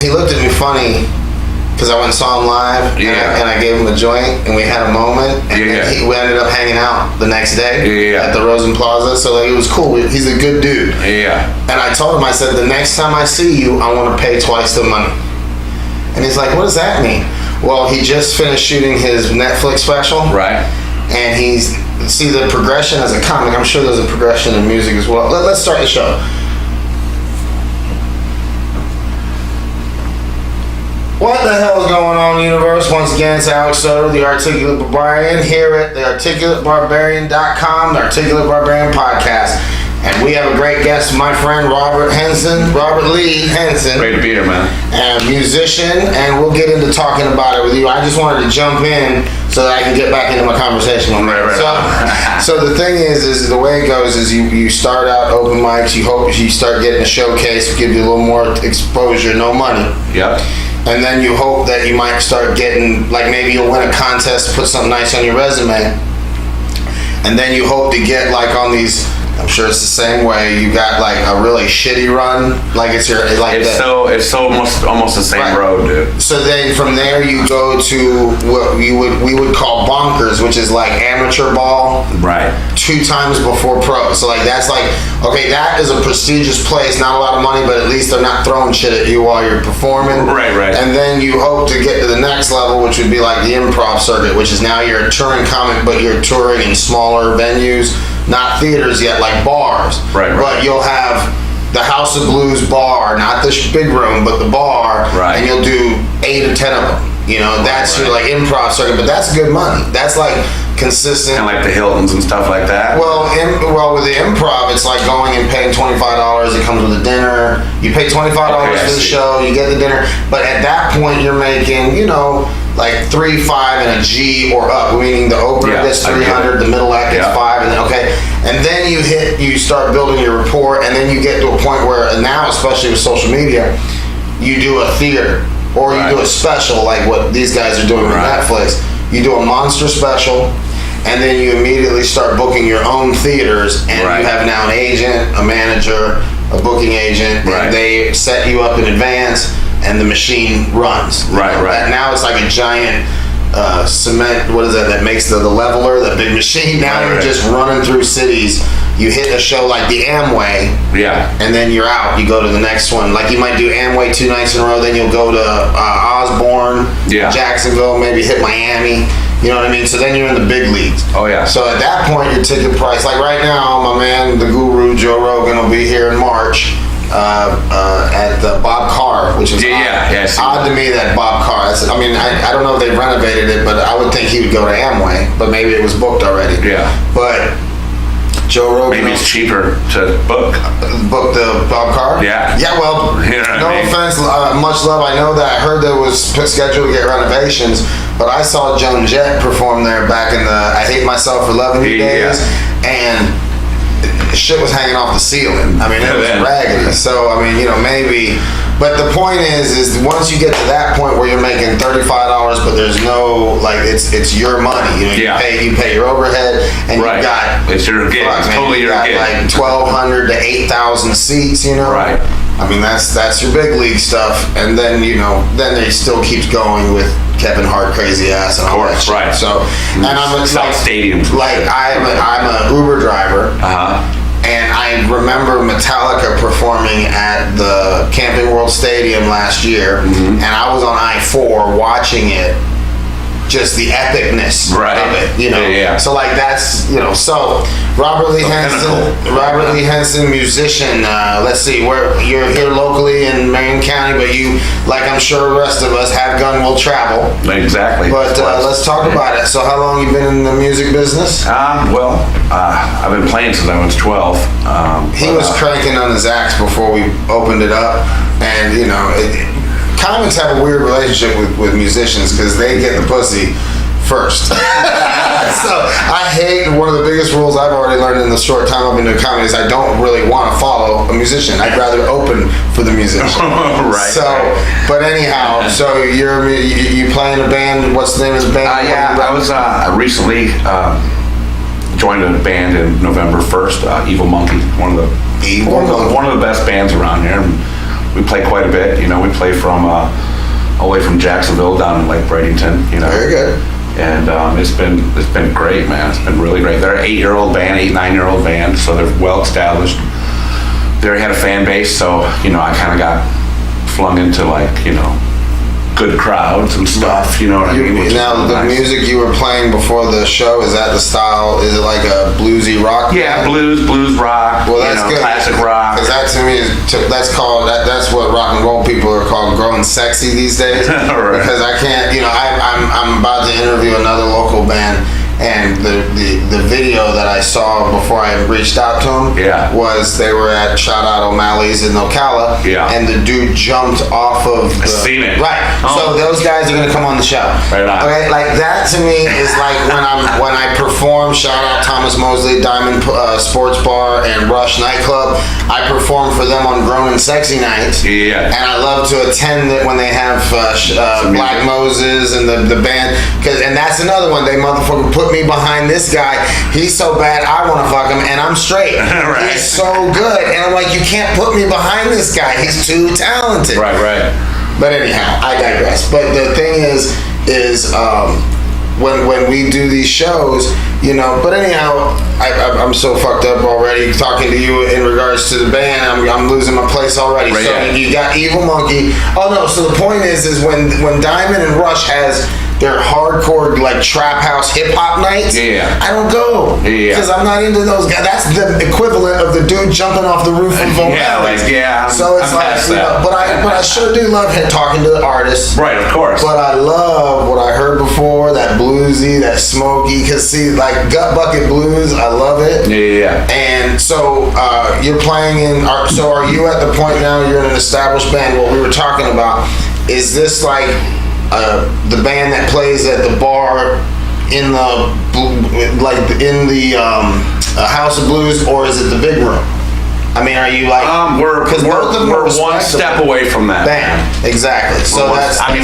he looked at me funny because I went and saw him live, and I gave him a joint, and we had a moment, and then we ended up hanging out the next day at the Rosen Plaza. So like, it was cool. He's a good dude. And I told him, I said, the next time I see you, I want to pay twice the money. And he's like, what does that mean? Well, he just finished shooting his Netflix special. Right. And see the progression as a comic. I'm sure there's a progression in music as well. Let's start the show. What the hell is going on, universe? Once again, it's Alex Soto, the Articulate Barbarian, here at the ArticulateBarbarian.com, the Articulate Barbarian Podcast. And we have a great guest, my friend Robert Lee Henson. Great to be here, man. And a musician, and we'll get into talking about it with you. I just wanted to jump in so that I can get back into my conversation. So the thing is the way it goes is you start out open mics, you hope you start getting a showcase, give you a little more exposure, no money. Yep. And then you hope that you might start getting, like maybe you'll win a contest, put something nice on your resume. And then you hope to get like on these, I'm sure it's the same way, you got like a really shitty run, like it's almost the same road, dude. So then from there you go to what we would call bonkers, which is like amateur ball. Right. 2 times before pro. So like that's like, okay, that is a prestigious place, not a lot of money, but at least they're not throwing shit at you while you're performing. Right. And then you hope to get to the next level, which would be like the improv circuit, which is now you're a touring comic, but you're touring in smaller venues. Not theaters yet, like bars. Right. But you'll have the House of Blues bar, not the big room, but the bar. Right. And you'll do 8 or 10 of them. You know, that's your like improv circuit, but that's good money. That's like consistent. And like the Hiltons and stuff like that. Well, with the improv, it's like going and paying $25. It comes with a dinner. You pay $25 for the show. You get the dinner. But at that point, you're making, like 3, 5, and a G or up, meaning the opener gets 300, the middle act gets 5, and then you start building your rapport, and then you get to a point where, and now especially with social media, you do a theater, or you do a special like what these guys are doing with Netflix. You do a monster special, and then you immediately start booking your own theaters, and you have now an agent, a manager, a booking agent, and they set you up in advance, and the machine runs. Right. And now it's like a giant cement, what is that makes the leveler, that big machine. Now you're just running through cities. You hit a show like the Amway, and then you're out. You go to the next one. Like you might do Amway 2 nights in a row, then you'll go to Osborne, Jacksonville, maybe hit Miami. You know what I mean? So then you're in the big leagues. Oh, yeah. So at that point, your ticket price, like right now, my man, the guru, Joe Rogan, will be here in March at the Bob Carr, which is odd to me that Bob Carr. I don't know if they've renovated it, but I would think he would go to Amway, but maybe it was booked already. Yeah. But Joe Rogan. Maybe it's cheaper to book the Bob Carr? Yeah. Yeah, well, no offense, much love. I know that I heard there was scheduled to get renovations, but I saw Joan Jett perform there back in the I Hate Myself for Loving You days, and shit was hanging off the ceiling. I mean, it was raggedy. So, maybe. But the point is once you get to that point where you're making $35, but there's no, like, it's your money. You pay your overhead, and you got, it's your gig. It's totally your gig. Like 1,200 to 8,000 seats. Right. I mean, that's your big league stuff, and then then it still keeps going with Kevin Hart, Crazy Ass, and all that shit. Right. So, and I'm like stadium. Like I'm a Uber driver. And I remember Metallica performing at the Camping World Stadium last year, and I was on I-4 watching it. Just the epicness of it, So like that's So Robert Lee Henson, musician. Let's see, where you're here locally in Marion County, but you, like I'm sure the rest of us, have gun will travel. Exactly. But let's talk about it. So how long you been in the music business? I've been playing since I was 12. He was cranking on his axe before we opened it up, and comics have a weird relationship with musicians because they get the pussy first. So I hate, one of the biggest rules I've already learned in the short time I've been doing comedy is I don't really want to follow a musician. I'd rather open for the musician. Right. So, but anyhow, so you play in a band. What's the name of the band? I was recently joined a band in November 1st. Evil Monkey, one of the best bands around here. we play quite a bit. You know, we play from all the way from Jacksonville down to Lake Bradenton. You know, very good. And it's been great, man. It's been really great. They're an 8-year-old band, 9-year-old band, so they're well established. They already had a fan base, so you know, I kind of got flung into like, you know, good crowds and stuff, you know what I mean? Now, the nice. music you were playing before the show, is that the style? Is it like a bluesy rock? Yeah, band? blues rock, well, that's good. Classic rock. Because that to me that's what rock and roll people are called, growing sexy these days. Right. Because I can't, you know, I'm about to interview another local band, and the video that I saw before I reached out to them was they were at Shout Out O'Malley's in Ocala, and the dude jumped off of the... I've seen it. Right. Oh. So those guys are going to come on the show. Right on. Okay, like that to me is like when I perform, shout out Thomas Mosley, Diamond Sports Bar, and Rush Nightclub. I perform for them on Grown and Sexy nights. Yeah. And I love to attend it when they have Black Moses and the band. And that's another one. They motherfucker put me behind this guy. He's so bad, I want to fuck him, and I'm straight. Right. He's so good. And I'm like, you can't put me behind this guy. He's too talented. Right. But anyhow, I digress. But the thing is when we do these shows, you know. But anyhow, I'm so fucked up already talking to you in regards to the band. I'm losing my place already. Right, so yeah. you got Evil Monkey. Oh no. So the point is when Diamond and Rush has their hardcore like trap house hip hop nights, I don't go because I'm not into those guys. That's the equivalent of the dude jumping off the roof of O'Malley's. So it's like, you know, but I sure do love talking to the artists. Right, of course. But I love what I heard before, that bluesy, that smoky. Cause see, like Gut Bucket Blues, I love it. Yeah. And so you're playing so are you at the point now? You're in an established band. What we were talking about, is this like the band that plays at the bar in the House of Blues, or is it the big room? I mean, are you like we're one step away from that. Band. Exactly. So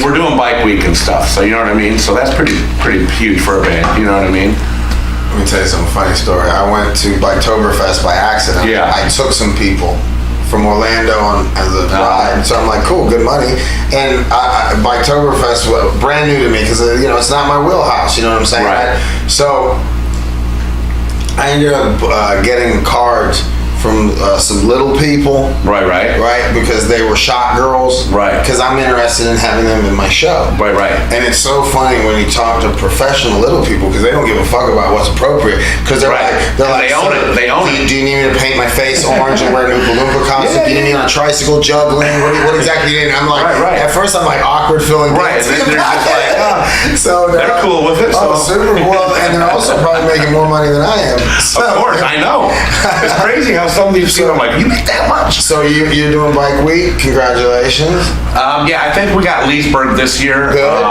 we're doing bike week and stuff. So you know what I mean. So that's pretty huge for a band. You know what I mean. Let me tell you some funny story. I went to Biketoberfest by accident. Yeah. I took some people from Orlando as a ride, so I'm like, cool, good money. And Biketoberfest was brand new to me because you know it's not my wheelhouse. You know what I'm saying? Right. So I ended up getting cards from some little people. Right. Because they were shot girls. Right. Because I'm interested in having them in my show. Right. And it's so funny when you talk to professional little people because they don't give a fuck about what's appropriate. Because they're like, they own it. They own it. Do you need me to paint my face orange and wear an Oompa Loompa costume? Do you need me on a tricycle juggling? What exactly do you need? I'm like, at first I'm like awkward feeling guilty. And then they're just like, so they're cool with it. Oh, super. Well, and they're also probably making more money than I am. So, of course, I know. It's crazy how some of these people, I'm like, you make that much. So you're doing Bike Week. Congratulations. Yeah, I think we got Leesburg this year. Good.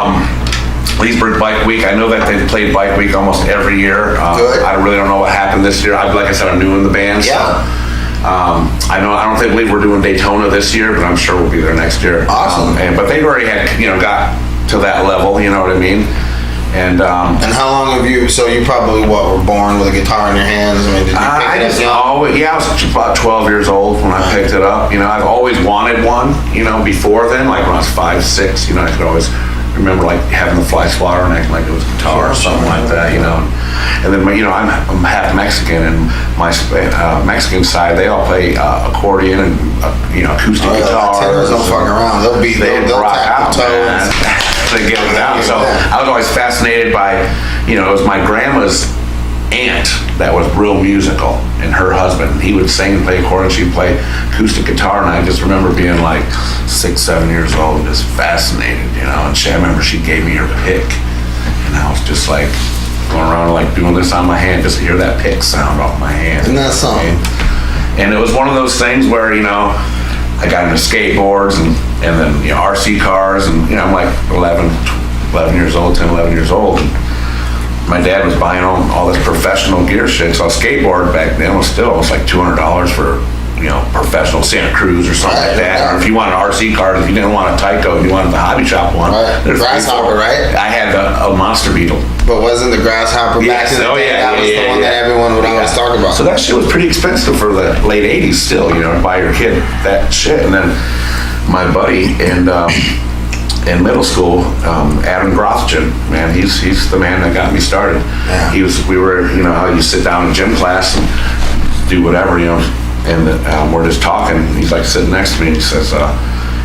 Leesburg Bike Week. I know that they've played Bike Week almost every year. Good. I really don't know what happened this year. Like I said, I'm new in the band. Yeah. So, I don't believe we're doing Daytona this year, but I'm sure we'll be there next year. Awesome. But they've already had, got to that level. You know what I mean? And how long have you? So you probably were born with a guitar in your hands? I mean, did you pick it up? I was about 12 years old when I picked it up. I've always wanted one. Before then, like when I was 5, 6. I could always remember like having the fly swatter and acting like it was a guitar or something like that. And then I'm half Mexican, and my Mexican side they all play accordion and acoustic guitar. Latinos don't fuck around. They'll rock tap out, the toes. To get it down. So I was always fascinated by, it was my grandma's aunt that was real musical, and her husband, he would sing and play accordion, she'd play acoustic guitar, and I just remember being like 6, 7 years old, just fascinated, and I remember she gave me her pick, and I was just like going around like doing this on my hand, just to hear that pick sound off my hand. Isn't that something? And it was one of those things where, I got into skateboards and then RC cars, and I'm like 11 years old, 10, 11 years old, and my dad was buying all this professional gear shit. So a skateboard back then was like $200 for professional Santa Cruz or something like that. Or if you wanted an RC car, if you didn't want a Tyco, if you wanted the hobby shop one, Grasshopper, right? I had a Monster Beetle. But wasn't the Grasshopper back in the day? That was the one that everyone would always talk about. So that shit was pretty expensive for the late 80s still, to buy your kid that shit. And then my buddy in middle school, Adam Grothgen, man, he's the man that got me started. Yeah. We were, you know, how you sit down in gym class and do whatever, you know, and we're just talking. He's like sitting next to me and he says,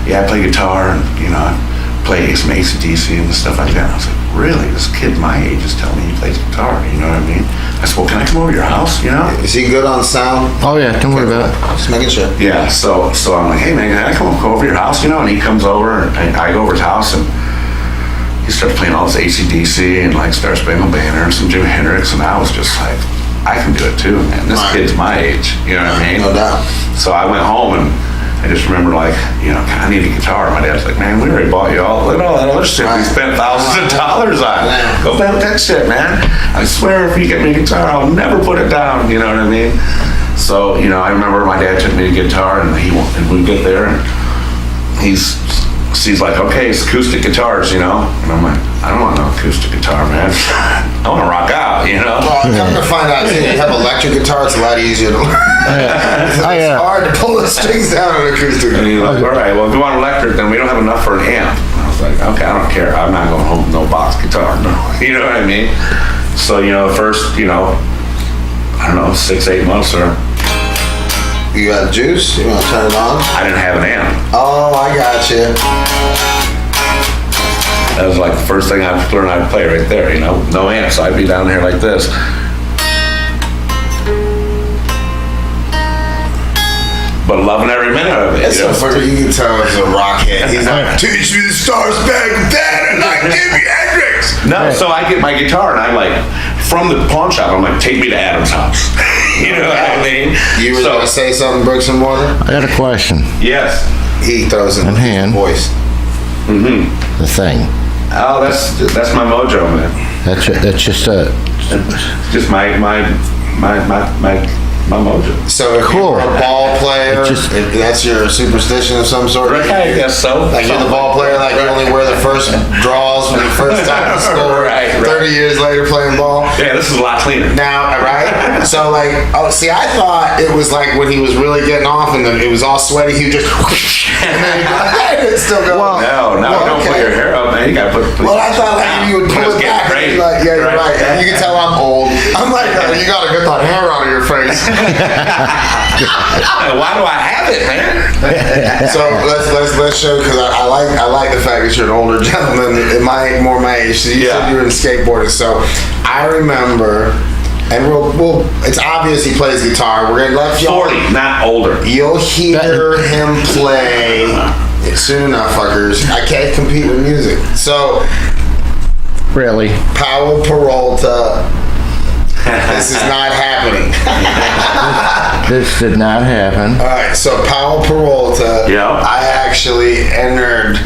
yeah, I play guitar and, you know, I play some AC/DC and stuff like that. And I was like, really? This kid my age is telling me he plays guitar, you know what I mean? I said, well, can I come over to your house, you know? Is he good on sound? Oh yeah, don't worry about it. Just making sure. Yeah, so I'm like, hey man, can I come over to your house, you know? And he comes over, and I go over to his house, and he starts playing all this AC/DC, and like starts playing a Banner and some Jimi Hendrix, and I was just like, I can do it too, man. This kid's my age, you know what I mean? No doubt. So I went home, and I just remember like, you know, I need a guitar. My dad's like, man, we already bought you all, look at all that other shit we spent thousands of dollars on. Go buy that shit, man. I swear if you get me a guitar, I'll never put it down, you know what I mean? So, you know, I remember my dad took me a guitar, and we get there, and he's like, okay, it's acoustic guitars, you know? And I'm like, I don't want no acoustic guitar, man. I want to rock out, you know? Well, come to find out, too, you have electric guitar, it's a lot easier to learn. It's hard to pull the strings down on an acoustic. And he's like, all right, well, if you want electric, then we don't have enough for an amp. And I was like, okay, I don't care. I'm not going home with no box guitar. No. You know what I mean? So, you know, first, you know, I don't know, 6-8 months or... You got juice? You want to turn it on? I didn't have an amp. Oh, I got you. That was like the first thing I learned how to play right there, you know? No amp, so I'd be down here like this. But loving every minute of it. It's so funny. You can tell he's a rockhead. He's like, teach me the stars back then, and I give you Hendrix. No, so I get my guitar, and I'm like, from the pawn shop, I'm like, take me to Adam's house. You know what I mean? You were going to say something, bricks and mortar? I got a question. Yes. He throws in hand. his voice. Mm-hmm. The thing. Oh, that's my mojo, man. That's just Just my mojo. So if Cool. you're a ball player, if that's your superstition of some sort? Right, I guess so. Like you're the ball player, like you only wear the first draws when you first time in school. Right. 30 years later playing ball. Yeah, this is a lot cleaner. Now, right? So like, oh, see, I thought it was like when he was really getting off and then it was all sweaty, he would just, and then he'd still go. Well, don't put your hair up, man. You gotta put. Well, I thought like you would pull it back. And be like, yeah, you're right. And you can tell I'm old. I'm like, you gotta get that hair out of your face. Why do I have it, man? So let's show, because I like the fact that you're an older gentleman in more my age. So you said you were in skateboarding. So I remember, and we'll it's obvious he plays guitar. We're gonna let you 40, not older. You'll hear him play soon enough, fuckers. I can't compete with music. So really. Powell Peralta. This is not happening. This did not happen. All right, so Powell Peralta. Yeah. I actually entered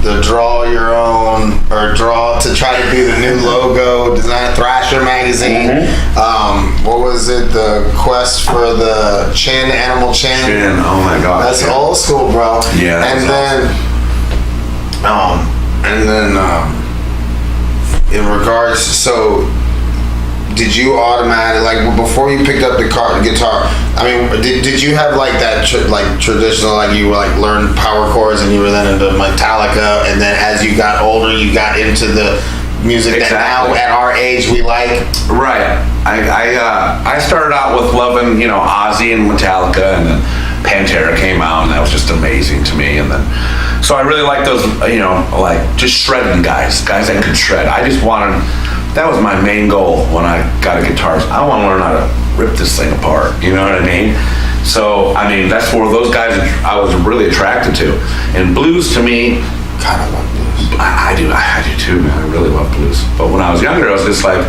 the draw your own or draw to try to be the new logo design Thrasher magazine. Mm-hmm. What was it? The quest for the chin, animal chin. Oh my god. That's old school, bro. Yeah. And then in regards, so. Did you automatically, like, before you picked up the guitar, I mean, did you have, like, that, traditional, like, you, like, learned power chords and you were then into Metallica, and then as you got older, you got into the music that now, at our age, we like? Right. I started out with loving, you know, Ozzy and Metallica, and then Pantera came out, and that was just amazing to me, and then, so I really like those, you know, like, just shredding guys that could shred. I just wanted... That was my main goal when I got a guitar. I want to learn how to rip this thing apart. You know what I mean? So, I mean, that's where those guys I was really attracted to. And blues to me, God, I love blues. I do too, man. I really love blues. But when I was younger, I was just like,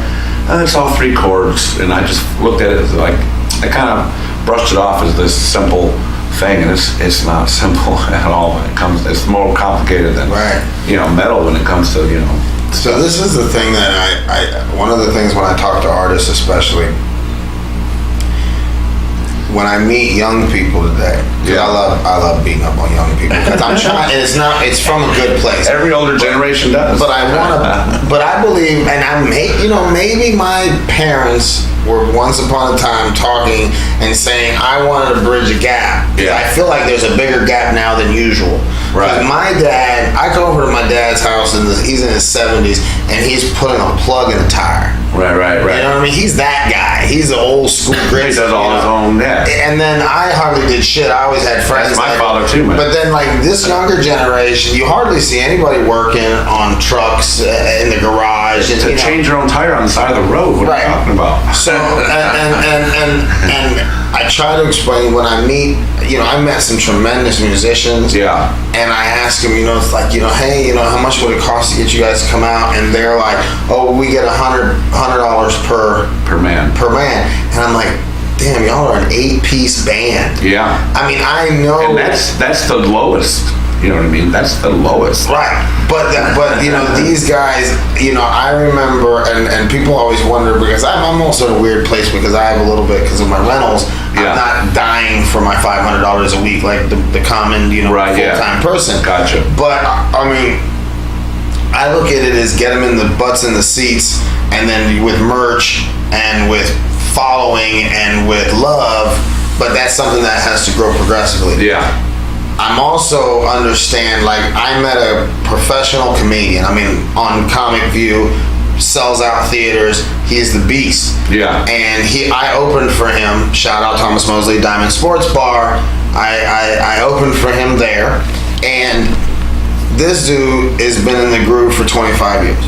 it's all 3 chords. And I just looked at it as like, I kind of brushed it off as this simple thing. And it's not simple at all when it comes, it's more complicated than, you know, metal when it comes to, you know, so this is the thing that one of the things when I talk to artists especially, when I meet young people today, because I love beating up on young people, because I'm trying, and it's from a good place. Every older generation does. But I believe, and maybe my parents were once upon a time talking and saying, I wanted to bridge a gap. Yeah. I feel like there's a bigger gap now than usual. Right. My dad, I go over to my dad's house, and he's in his 70s, and he's putting a plug in a tire. Right. You know what I mean? He's that guy. He's the old school grit. He does all his own, And then I hardly did shit. I always had friends. That's my father too, man. But then, like, this younger generation, you hardly see anybody working on trucks in the garage. And, to change your own tire on the side of the road. What are you talking about? So, and I try to explain when I meet, I met some tremendous musicians. Yeah. And I ask them, it's like, hey, how much would it cost to get you guys to come out? And they're like, oh, we get $100 per man. And I'm like, damn, y'all are an 8-piece band. Yeah. I mean, I know. And that's the lowest. You know what I mean? That's the lowest. Right. But these guys, I remember, and people always wonder, because I'm also in a weird place because I have a little bit, because of my rentals, I'm not dying for my $500 a week like the common, full-time person. Gotcha. But, I mean, I look at it as get them in the butts in the seats, and then with merch and with following and with love, but that's something that has to grow progressively. Yeah. I'm also understand, like, I met a professional comedian, on Comic View, sells out theaters, he's the beast. Yeah. And I opened for him, shout out Thomas Mosley, Diamond Sports Bar, I opened for him there, and this dude has been in the groove for 25 years.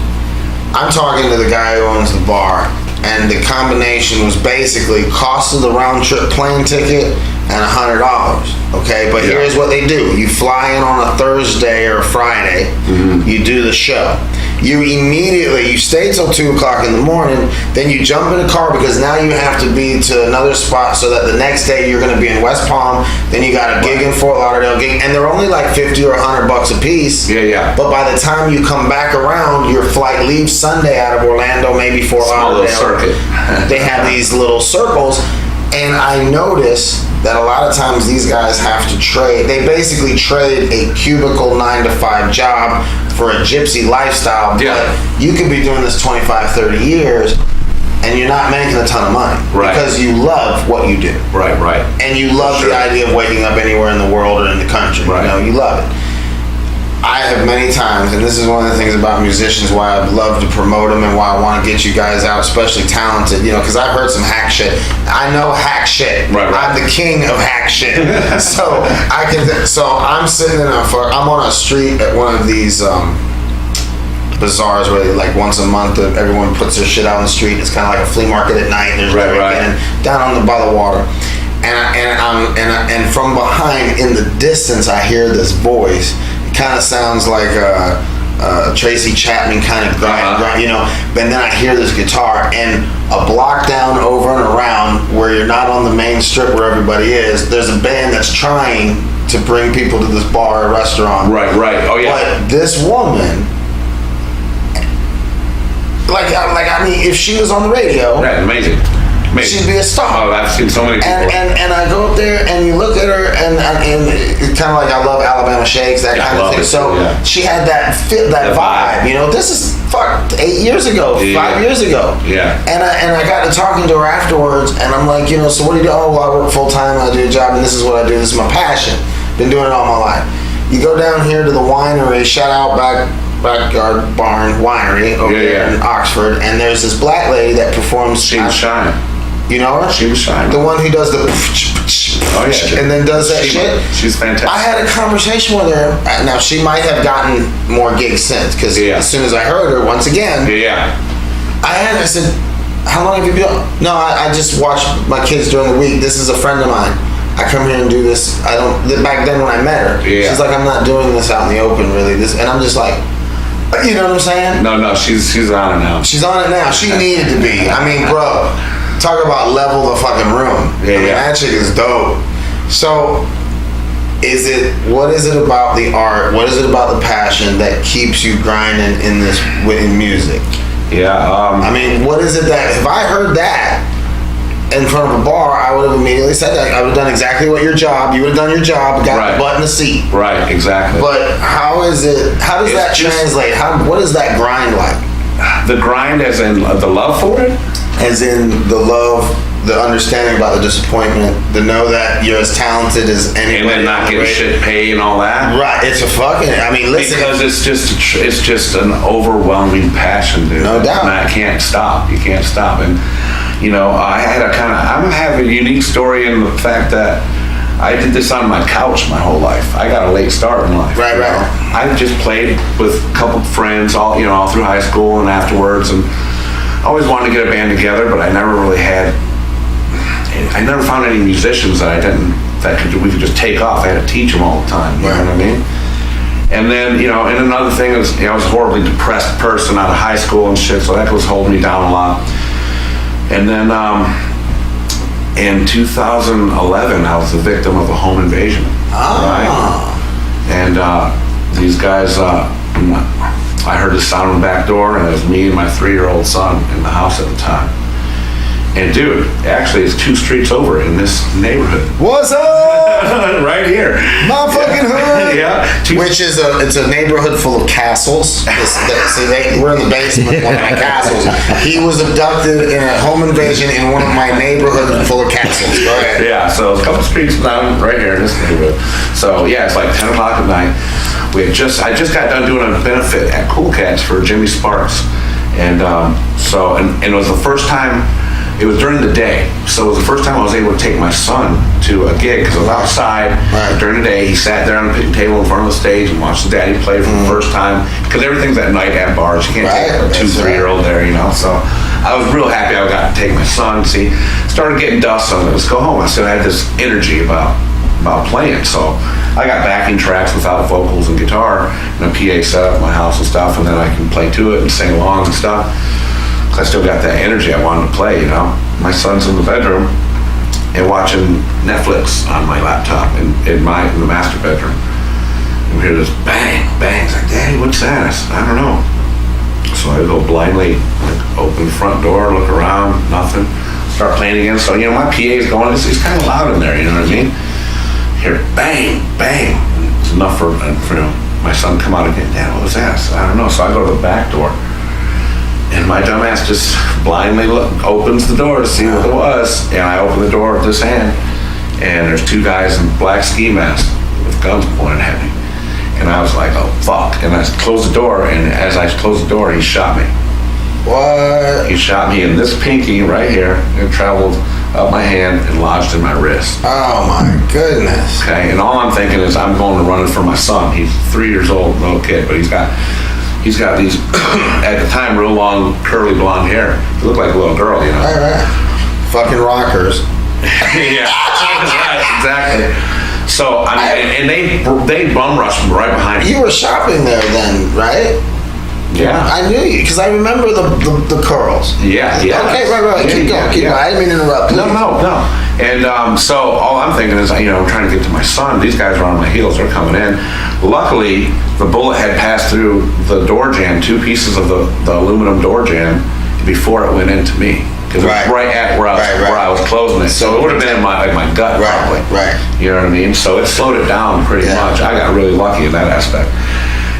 I'm talking to the guy who owns the bar, and the combination was basically cost of the round trip plane ticket and $100. Okay, but here's what they do: you fly in on a Thursday or Friday, you do the show. You stay till 2:00 in the morning, then you jump in a car because now you have to be to another spot so that the next day you're going to be in West Palm. Then you got a gig in Fort Lauderdale gig, and they're only like $50 or $100 a piece. Yeah. But by the time you come back around, your flight leaves Sunday out of Orlando, maybe Fort Lauderdale. Circuit. They have these little circles, and I notice that a lot of times these guys have to trade. They basically trade a cubicle 9-to-5 job for a gypsy lifestyle. Yeah. But you could be doing this 25, 30 years, and you're not making a ton of money. Right. Because you love what you do. Right. And you love the idea of waking up anywhere in the world or in the country. Right. You love it. I have many times, and this is one of the things about musicians, why I love to promote them and why I want to get you guys out, especially talented, because I've heard some hack shit. I know hack shit. Right. I'm the king of hack shit. So I'm sitting I'm on a street at one of these bazaars where like once a month everyone puts their shit out on the street. It's kind of like a flea market at night. There's down by the water. And from behind in the distance I hear this voice. Kind of sounds like Tracy Chapman kind of grind, but then I hear this guitar, and a block down, over and around, where you're not on the main strip where everybody is, there's a band that's trying to bring people to this bar or restaurant. Right. Oh yeah. But this woman, if she was on the radio, right, amazing. She'd be a star. Oh, I've seen so many people. And I go up there and you look at her and it's kind of like I love Alabama Shakes, that kind of thing. She had that vibe. This is 8 years ago, 5 years ago. Yeah. And I got to talking to her afterwards, and I'm like, so what do you do? Oh, well, I work full time. I do a job, and this is what I do. This is my passion. Been doing it all my life. You go down here to the winery. Shout out Backyard Barn Winery over there in Oxford, and there's this black lady that performs. She was shy. You know her? She was shy. The one who does the and then does that shit? She's fantastic. I had a conversation with her. Now, she might have gotten more gigs since, because as soon as I heard her, once again, I said, how long have you been? No, I just watch my kids during the week. This is a friend of mine. I come here and do this. Back then when I met her, she's like, I'm not doing this out in the open, really. And I'm just like, you know what I'm saying? No, she's on it now. She's on it now. She needed to be. Bro, talk about level the fucking room. That chick is dope. So, what is it about the art? What is it about the passion that keeps you grinding in music? Yeah. What is it that, if I heard that, in front of a bar, I would have immediately said that. I would have done exactly what your job. You would have done your job, got the butt in the seat. Right, exactly. But how does that translate? What is that grind like? The grind as in the love for it? As in the love, the understanding about the disappointment, the know that you're as talented as anybody. And then not getting shit paid and all that. Right, it's a fucking, I mean, listen. Because it's just an overwhelming passion, dude. No doubt. And I can't stop. You can't stop. And, you know, I have a unique story in the fact that I did this on my couch my whole life. I got a late start in life. Right. I just played with a couple friends all through high school and afterwards, and I always wanted to get a band together, but I never found any musicians we could just take off. I had to teach them all the time. You know what I mean? And then, and another thing is, I was a horribly depressed person out of high school and shit, so that was holding me down a lot. And then in 2011, I was the victim of a home invasion. Right? And these guys, I heard the sound on the back door, and it was me and my 3-year-old son in the house at the time. And dude, actually, it's 2 streets over in this neighborhood. What's up? Right here. My fucking hood. Yeah. Which is it's a neighborhood full of castles. We're in the basement of one of my castles. He was abducted in a home invasion in one of my neighborhood full of castles. Go ahead. Yeah, so a couple streets down right here in this neighborhood. So yeah, it's like 10 o'clock at night. I just got done doing a benefit at Cool Cats for Jimmy Sparks. And and it was the first time. It was during the day, so it was the first time I was able to take my son to a gig, because I was outside during the day. He sat there on the picnic table in front of the stage and watched his daddy play for the first time, because everything's at night at bars. You can't take a 2-3-year-old there, So I was real happy I got to take my son. See, started getting dust, so let's go home. I still had this energy about playing, so I got backing tracks without vocals and guitar, and a PA set up at my house and stuff, and then I can play to it and sing along and stuff. I still got that energy I wanted to play, My son's in the bedroom and watching Netflix on my laptop in the master bedroom. And we hear this bang, bang. It's like, Daddy, what's that? I said, I don't know. So I go blindly, open the front door, look around, nothing. Start playing again. So, my PA is going, it's kind of loud in there, you know what I mean? Hear bang, bang. It's enough for my son come out again. Dad, what was that? I said, I don't know. So I go to the back door. And my dumbass just blindly opens the door to see what it was. And I open the door with this hand, and there's 2 guys in black ski masks with guns pointed at me. And I was like, oh, fuck. And I closed the door, and as I closed the door, he shot me. What? He shot me in this pinky right here. It traveled up my hand and lodged in my wrist. Oh, my goodness. Okay, and all I'm thinking is I'm going to run it for my son. He's 3 years old, little kid, but he's got these, at the time, real long, curly blonde hair. He looked like a little girl, Right. Fucking rockers. Yeah, right, exactly. So, and they bum rushed me right behind me. You were shopping there then, right? Yeah. I knew you, because I remember the curls. Yeah. Okay, right. Keep going. I didn't mean to interrupt. Please. No. And so all I'm thinking is, I'm trying to get to my son. These guys are on my heels. They're coming in. Luckily, the bullet had passed through the door jamb, 2 pieces of the aluminum door jamb, before it went into me. Because it was right at where I was closing it. So it would have been in my gut, probably. Right. You know what I mean? So it slowed it down pretty much. I got really lucky in that aspect.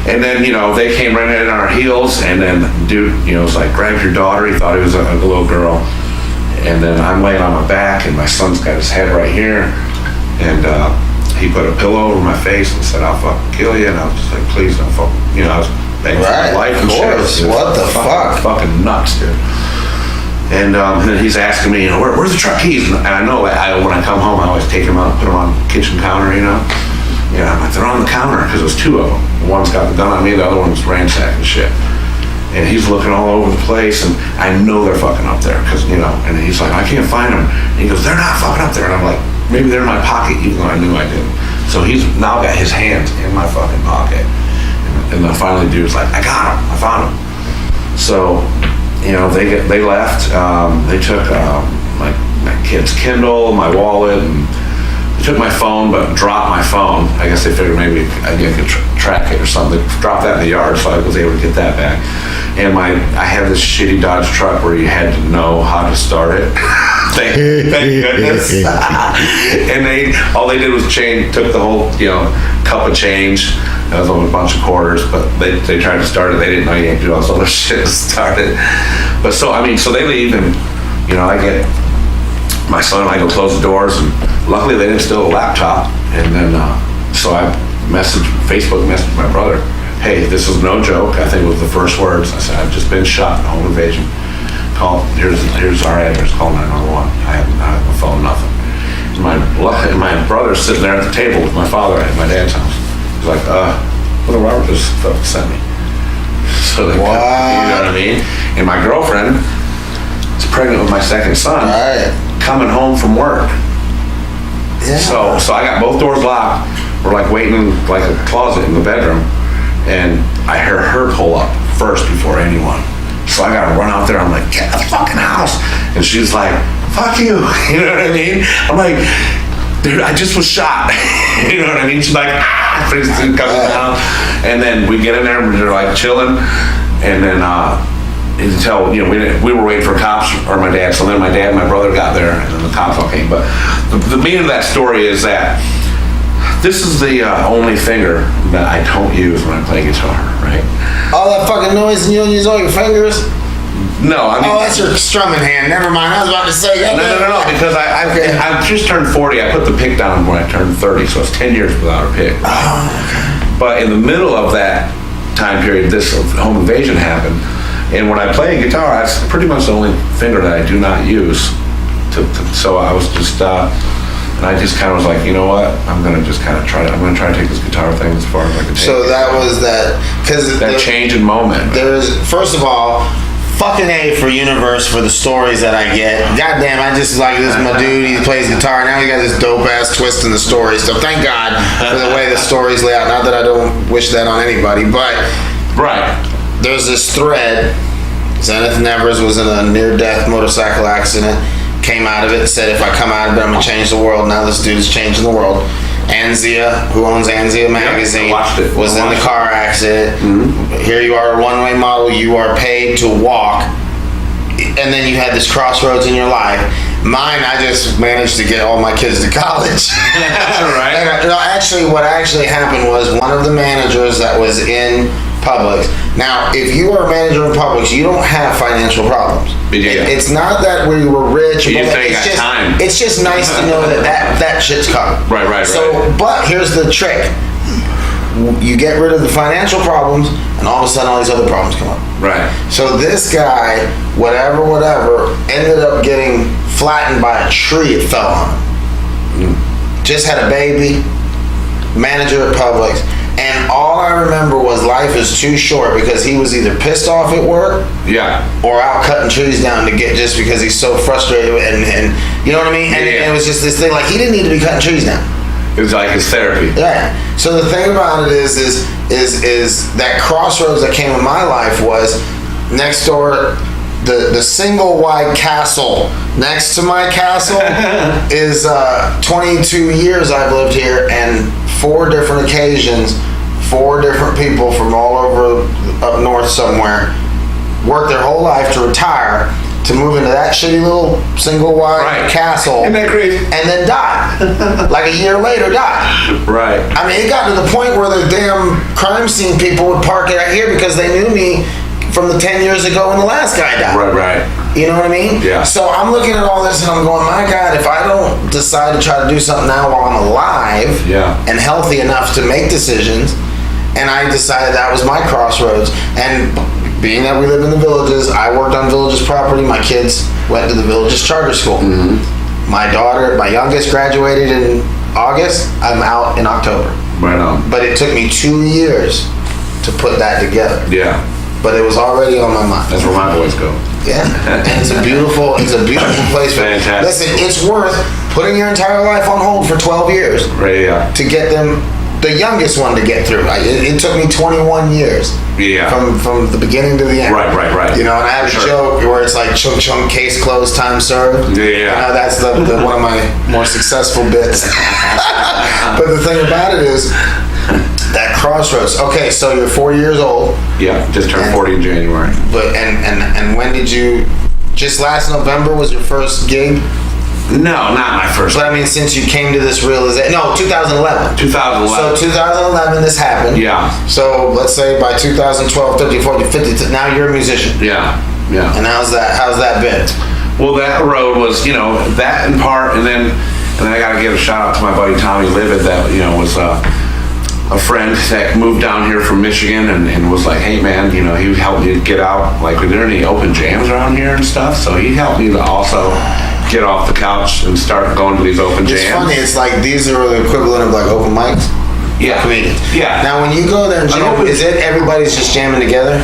And then, they came right in on our heels, and then dude, was like, grab your daughter. He thought he was a little girl. And then I'm laying on my back, and my son's got his head right here. And he put a pillow over my face and said, I'll fucking kill you. And I was just like, please don't fucking, I was begging for my life and shit. What the fuck? Fucking nuts, dude. And then he's asking me, where's the truck keys? And I know that when I come home, I always take them out and put them on the kitchen counter, Yeah, I'm like, they're on the counter, because there's 2 of them. One's got the gun on me, the other one's ransacking shit. And he's looking all over the place, and I know they're fucking up there, because, and he's like, I can't find them. And he goes, they're not fucking up there. And I'm like, maybe they're in my pocket, even though I knew I didn't. So he's now got his hands in my fucking pocket. And then finally, dude's like, I got him, I found him. So, they left. They took my kid's Kindle, my wallet, and they took my phone, but dropped my phone. I guess they figured maybe I could track it or something. They dropped that in the yard, so I was able to get that back. And I had this shitty Dodge truck where you had to know how to start it. Thank goodness. And all they did was took the whole, cup of change. That was a bunch of quarters, but they tried to start it. They didn't know you had to do all this other shit to start it. But so they leave, and I get my son and I go close the doors, and luckily they didn't steal the laptop. And then so I Facebook messaged my brother, hey, this is no joke. I think it was the first words. I said, I've just been shot in home invasion. Call, here's our address, call 911. I have my phone, nothing. And my brother's sitting there at the table with my father at my dad's house. He's like, what Robert just sent me. So they what? You know what I mean? And my girlfriend is pregnant with my second son, coming home from work. Yeah. So I got both doors locked. We're like waiting like a closet in the bedroom, and I hear her pull up first before anyone. So I gotta run out there. I'm like, get the fucking house. And she's like, fuck you. You know what I mean? I'm like, dude, I just was shot. You know what I mean? She's like, comes down. And then we get in there and they're like chilling. And then you can tell, we were waiting for cops or my dad. So then my dad and my brother got there, and then the cops all came. But the meaning of that story is that this is the only finger that I don't use when I play guitar, right? All that fucking noise and you don't use all your fingers? No, I mean... Oh, that's your strumming hand. Never mind. I was about to say... No, because I've just turned 40. I put the pick down when I turned 30, so it's 10 years without a pick. Oh, okay. But in the middle of that time period, this home invasion happened, and when I play guitar, that's pretty much the only finger that I do not use. So I was just... and I just kind of was like, you know what? I'm going to try to take this guitar thing as far as I can take it. So that was that... Because that change in moment. First of all... Fucking A for Universe for the stories that I get. Goddamn, I just like this my dude, he plays guitar, now he got this dope ass twist in the story. So thank God for the way the stories lay out. Not that I don't wish that on anybody, but right. There's this thread. Zenith Nevers was in a near-death motorcycle accident. Came out of it, said if I come out of it, I'm gonna change the world. Now this dude's changing the world. Anzia, who owns Anzia magazine, was in the car accident. Mm-hmm. Here you are, a one-way model. You are paid to walk, and then you had this crossroads in your life. Mine, I just managed to get all my kids to college. Right. And, what actually happened was one of the managers that was in Publix. Now, if you are a manager in Publix, you don't have financial problems. It's not that we were rich. It's just nice to know that shit's covered. Right. So, but here's the trick. You get rid of the financial problems, and all of a sudden all these other problems come up. Right. So this guy, whatever, ended up getting flattened by a tree it fell on. Just had a baby, manager at Publix. And all I remember was life is too short because he was either pissed off at work, or out cutting trees down to get just because he's so frustrated and you know what I mean. And it was just this thing like he didn't need to be cutting trees down. It was like his therapy. Yeah. So the thing about it is that crossroads that came in my life was next door. The single wide castle next to my castle is 22 years I've lived here, and 4 different occasions, 4 different people from all over up north somewhere worked their whole life to retire to move into that shitty little single wide castle. Isn't that crazy? And then die. Like a year later, die. Right. I mean, it got to the point where the damn crime scene people would park it out here because they knew me from the 10 years ago when the last guy died. Right. You know what I mean? Yeah. So I'm looking at all this and I'm going, my God, if I don't decide to try to do something now while I'm alive and healthy enough to make decisions, and I decided that was my crossroads. And being that we live in the villages, I worked on villages property. My kids went to the villages charter school. Mm-hmm. My youngest graduated in August. I'm out in October. Right on. But it took me 2 years to put that together. Yeah. But it was already on my mind. That's where my boys go. Yeah, and it's a beautiful place. Fantastic. Listen, it's worth putting your entire life on hold for 12 years. Right, yeah. To get them, the youngest one to get through. It took me 21 years. Yeah. From the beginning to the end. Right. You know, and I have a joke where it's like chunk chunk, case closed, time served. Yeah. You know, that's the one of my more successful bits. But the thing about it is, that crossroads. Okay, so you're 40 years old. Yeah, just turned 40 in January. But and when did you? Just last November was your first gig. No, not my first. But I mean, since you came to this realization, no, 2011. 2011. So 2011, this happened. Yeah. So let's say by 2012, 13, 14, 15, now you're a musician. Yeah. And how's that been? Well, that road was, that in part, and then I got to give a shout out to my buddy Tommy Livid, that, was a friend that moved down here from Michigan and was like, hey man, he helped me get out, like, are there any open jams around here and stuff? So he helped me to also get off the couch and start going to these open jams. It's funny, it's like these are the equivalent of like open mics. Yeah. Comedians. Yeah. Now when you go there and jam, is it everybody's just jamming together?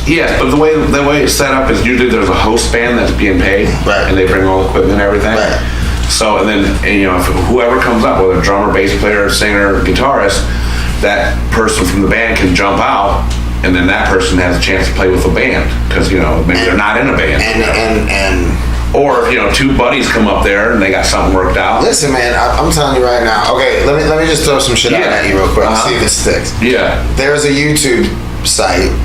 Yes, but the way it's set up is usually there's a host band that's being paid, right, and they bring all the equipment and everything. Right. So and if whoever comes up, whether drummer, bass player, singer, guitarist, that person from the band can jump out, and then that person has a chance to play with the band because maybe they're not in a band. Or two buddies come up there and they got something worked out. Listen, man, I'm telling you right now. Okay, let me just throw some shit out at you real quick. See if it sticks. Yeah. There's a YouTube site.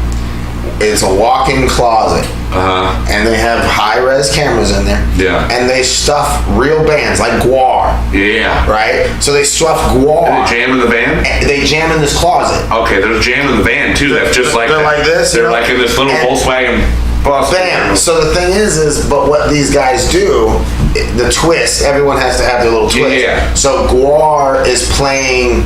It's a walk-in closet. And they have high-res cameras in there. Yeah. And they stuff real bands like guiart. Yeah. Right? So they stuff guiart. And they jam in the van? They jam in this closet. Okay, there's a jam in the van too. That's just like they're like this. They're like in this little Volkswagen bus. Bam. So the thing is, but what these guys do, the twist, everyone has to have their little twist. Yeah. So guiart is playing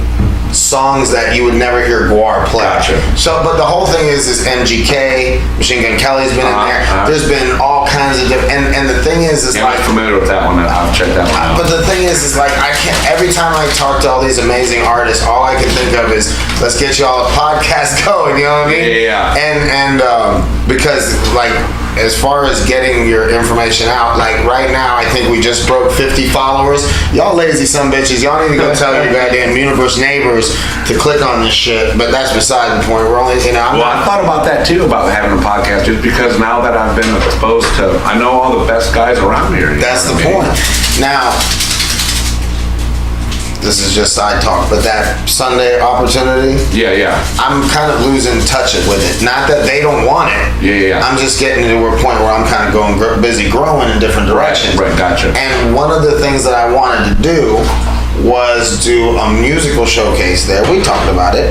songs that you would never hear guitar play. Gotcha. So, but the whole thing is MGK, Machine Gun Kelly's been in there. There's been all kinds of different, and the thing is I'm familiar with that one. I'll check that one out. But the thing is like I can't. Every time I talk to all these amazing artists, all I can think of is let's get y'all a podcast going. You know what I mean? Yeah. And because like, as far as getting your information out, like right now, I think we just broke 50 followers. Y'all lazy some bitches. Y'all need to go tell your goddamn universe neighbors to click on this shit. But that's beside the point. We're only, I thought about that too, about having a podcast, just because now that I've been exposed to, I know all the best guys around here. That's the point. Now, this is just side talk, but that Sunday opportunity, I'm kind of losing touch with it. Not that they don't want it. I'm just getting to a point where I'm kind of going busy growing in different directions. Right, gotcha. And one of the things that I wanted to do was do a musical showcase there. We talked about it.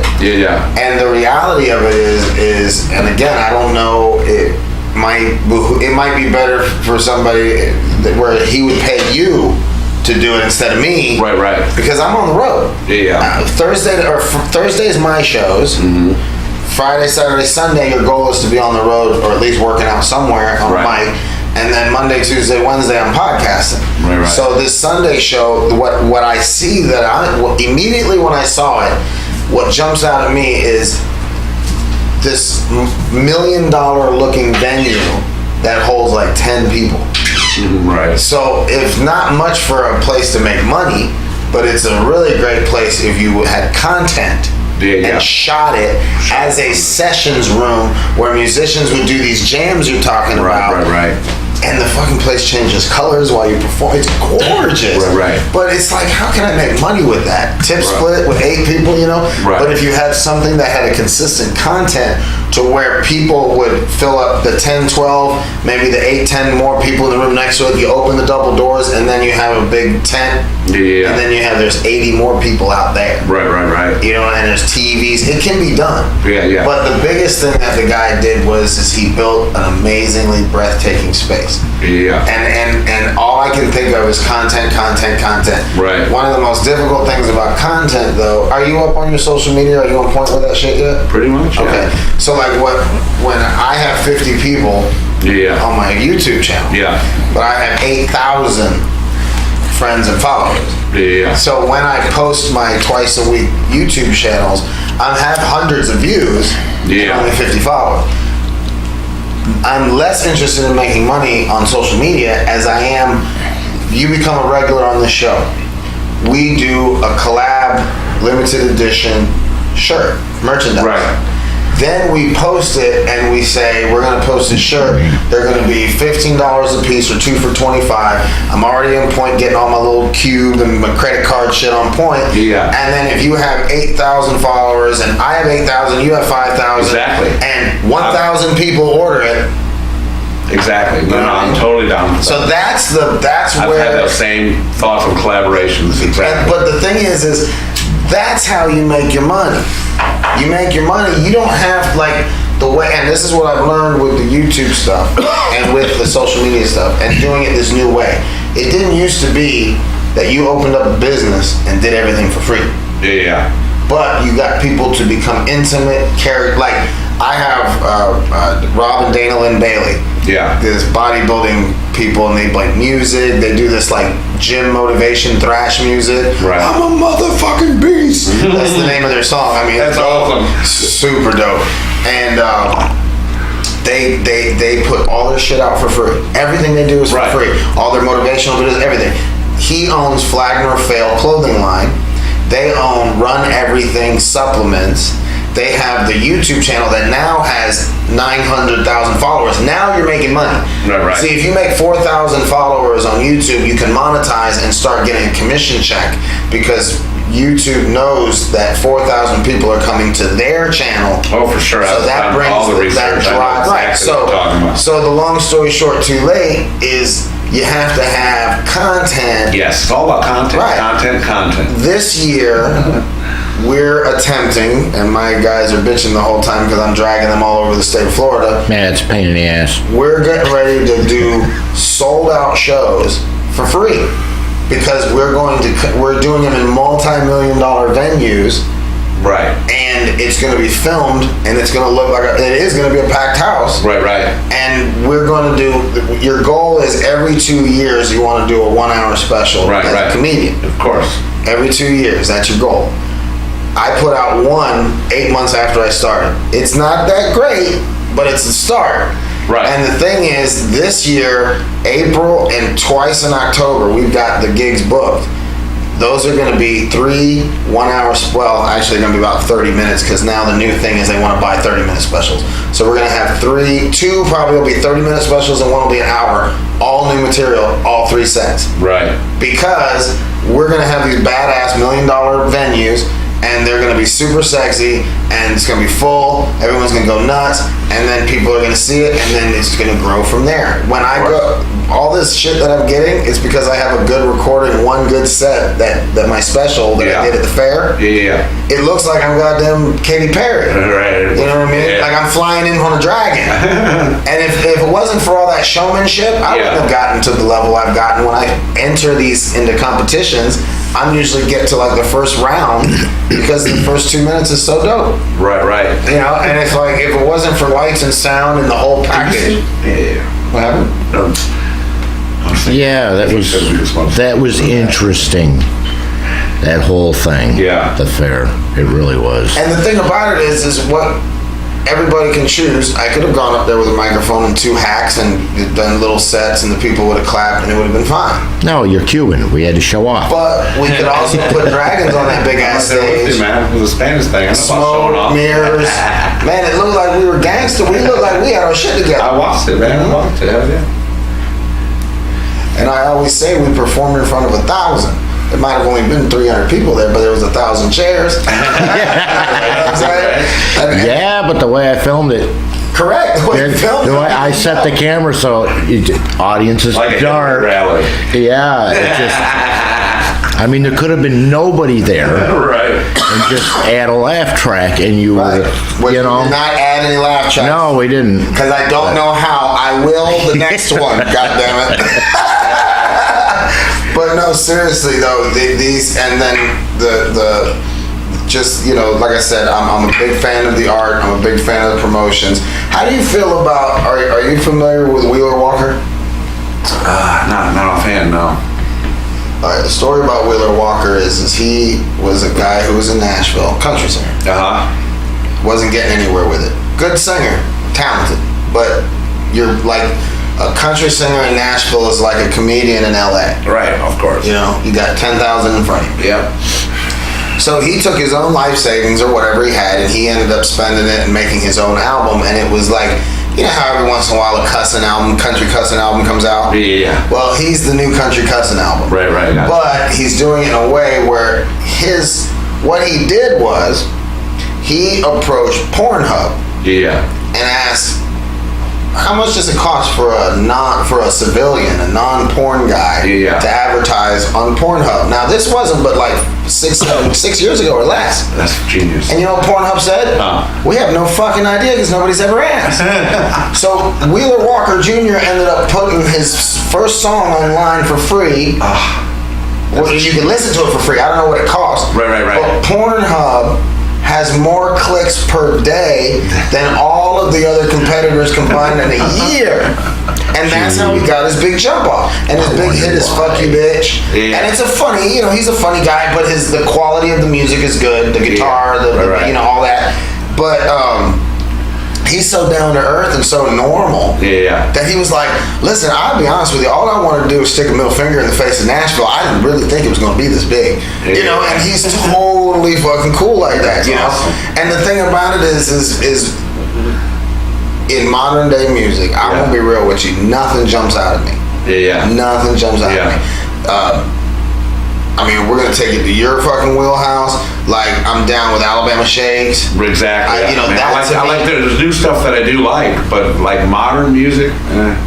And the reality of it is, and again, I don't know, it might be better for somebody where he would pay you to do it instead of me. Right. Because I'm on the road. Thursday is my shows. Friday, Saturday, Sunday, your goal is to be on the road or at least working out somewhere on a mic. And then Monday, Tuesday, Wednesday, I'm podcasting. Right. So this Sunday show, what I see immediately when I saw it, what jumps out at me is this $1 million looking venue that holds like 10 people. Right. So if not much for a place to make money, but it's a really great place if you had content and shot it as a sessions room where musicians would do these jams you're talking about. Right. And the fucking place changes colors while you perform. It's gorgeous. Right. But it's like, how can I make money with that? Tip split with 8 people, Right. But if you had something that had a consistent content to where people would fill up the 10, 12, maybe the 8, 10 more people in the room next to it, you open the double doors and then you have a big tent. And then there's 80 more people out there. Right. And there's TVs. It can be done. Yeah. But the biggest thing that the guy did was he built an amazingly breathtaking space. And all I can think of is content. Right. One of the most difficult things about content, though, are you up on your social media? Are you on point with that shit yet? Pretty much. Okay. So like when I have 50 people on my YouTube channel, but I have 8,000 friends and followers. So when I post my twice a week YouTube channels, I have hundreds of views and only 50 followers. I'm less interested in making money on social media as I am. You become a regular on this show. We do a collab, limited edition shirt, merchandise. Right. Then we post it and we say, we're going to post this shirt. They're going to be $15 a piece or 2 for $25. I'm already on point getting all my little cube and my credit card shit on point. And then if you have 8,000 followers and I have 8,000, you have 5,000. Exactly. And 1,000 people order it. Exactly. No, I'm totally down with that. So that's I've where. had those same thoughts of collaborations. Exactly. But the thing is that's how you make your money. You make your money. You don't have like the way, and this is what I've learned with the YouTube stuff and with the social media stuff and doing it this new way. It didn't used to be that you opened up a business and did everything for free. Yeah. But you got people to become intimate, like I have Rob and Dana Lynn Bailey. Yeah. This bodybuilding people, and they play music. They do this like gym motivation thrash music. Right. I'm a motherfucking beast. That's the name of their song. I mean, That's awesome. Super dope. And they put all their shit out for free. Everything they do is for free. All their motivational videos, everything. He owns Flagner Fail clothing line. They own Run Everything supplements. They have the YouTube channel that now has 900,000 followers. Now you're making money. Right. See, if you make 4,000 followers on YouTube, you can monetize and start getting a commission check because YouTube knows that 4,000 people are coming to their channel. Oh, for sure. So that brings all the that research. drive. Right. So the long story short, too late is you have to have content. Yes, it's all about content. Right. Content. This year, we're attempting, and my guys are bitching the whole time because I'm dragging them all over the state of Florida. Man, it's a pain in the ass. We're getting ready to do sold out shows for free because we're doing them in multi-million-dollar venues. Right. And it's going to be filmed, and it's going to look like it is going to be a packed house. Right. And we're going to do. Your goal is every 2 years you want to do a 1 hour special as a comedian. Of course. Every 2 years, that's your goal. I put out one 8 months after I started. It's not that great, but it's a start. Right. And the thing is, this year, April and twice in October, we've got the gigs booked. Those are going to be 3 1 hour, well, actually going to be about 30 minutes because now the new thing is they want to buy 30-minute specials. So we're going to have two probably will be 30-minute specials and one will be an hour. All new material, all 3 sets. Right. Because we're going to have these badass $1 million venues and they're going to be super sexy and it's going to be full. Everyone's going to go nuts and then people are going to see it and then it's going to grow from there. When I go, all this shit that I'm getting is because I have a good recording, one good set that my special that I did at the fair. Yeah. It looks like I'm goddamn Katy Perry. Right. You know what I mean? Yeah. Like I'm flying in on a dragon. And if it wasn't for all that showmanship, I wouldn't have gotten to the level I've gotten when I enter these into competitions. I'm usually get to like the first round because the first 2 minutes is so dope. Right. You know, and it's like if it wasn't for lights and sound and the whole package. Yeah. What happened? Yeah, that was interesting. That whole thing. Yeah. The fair. It really was. And the thing about it is what everybody can choose. I could have gone up there with a microphone and 2 hacks and done little sets and the people would have clapped and it would have been fine. No, you're Cuban. We had to show off. But we could also put dragons on that big ass stage. Man, it was a Spanish thing. Smoke, mirrors. Man, it looked like we were gangster. We looked like we had our shit together. I watched it, man. I watched it. Hell yeah. And I always say we performed in front of 1,000. It might have only been 300 people there, but there was 1,000 chairs. Yeah, but the way I filmed it. Correct. The way I set the camera so audience is like dark. Yeah, it just. I mean, there could have been nobody there. Right. And just add a laugh track, and you Right. were, We did not add any laugh tracks. No, we didn't. Because I don't know how. I will the next one. God damn it. But no, seriously though, these and then the just, you know, like I said, I'm a big fan of the art. I'm a big fan of the promotions. How do you feel about? Are you familiar with Wheeler Walker? Not offhand, no. All right, the story about Wheeler Walker is he was a guy who was in Nashville, country singer. Wasn't getting anywhere with it. Good singer, talented, but you're like a country singer in Nashville is like a comedian in LA. Right, of course. You know, you got 10,000 in front of you. Yep. So he took his own life savings or whatever he had, and he ended up spending it and making his own album. And it was like, you know how every once in a while a country cussing album comes out? Yeah. Well, he's the new country cussing album. Right. But he's doing it in a way where what he did was he approached Pornhub Yeah. and asked, how much does it cost for a civilian, a non-porn guy, to advertise on Pornhub? Now this wasn't but like 6 years ago or less. That's genius. And you know what Pornhub said? We have no fucking idea because nobody's ever asked. So Wheeler Walker Jr. ended up putting his first song online for free. Well, you can listen to it for free. I don't know what it costs. Right. But Pornhub has more clicks per day than all of the other competitors combined in a year. And that's how he got his big jump off. And his big hit is Fuck You Bitch. Yeah. And it's a funny, he's a funny guy, but the quality of the music is good. The guitar, all that. But he's so down to earth and so normal that he was like, listen, I'll be honest with you, all I wanted to do was stick a middle finger in the face of Nashville. I didn't really think it was going to be this big. And he's totally fucking cool like that, you know? And the thing about it is in modern day music, I'm going to be real with you, nothing jumps out at me. Nothing jumps out at me. I mean, we're gonna take it to your fucking wheelhouse. Like, I'm down with Alabama Shakes. Exactly. I like the new stuff that I do like, but like modern music.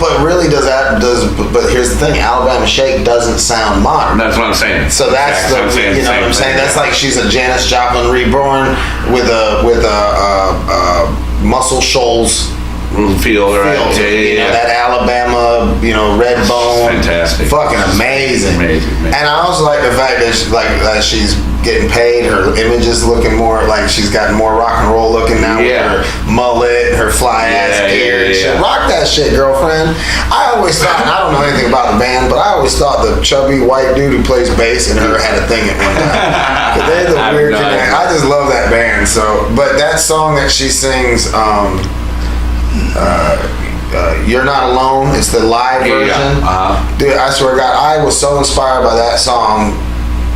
But really, but here's the thing: Alabama Shake doesn't sound modern. That's what I'm saying. So that's exactly. you know what I'm saying. That's like she's a Janis Joplin reborn with a Muscle Shoals feel, right? That Alabama, red bone, fantastic, fucking amazing. And I also like the fact that she's getting paid. Her image is looking more like she's got more rock and roll looking now with her mullet, her fly ass hair. Rock that shit, girlfriend. I always thought, and I don't know anything about the band, but I always thought the chubby white dude who plays bass and her had a thing at one time. They're the weird connect. I just love that band. So, but that song that she sings. You're Not Alone. It's the live version. Dude, I swear to God, I was so inspired by that song.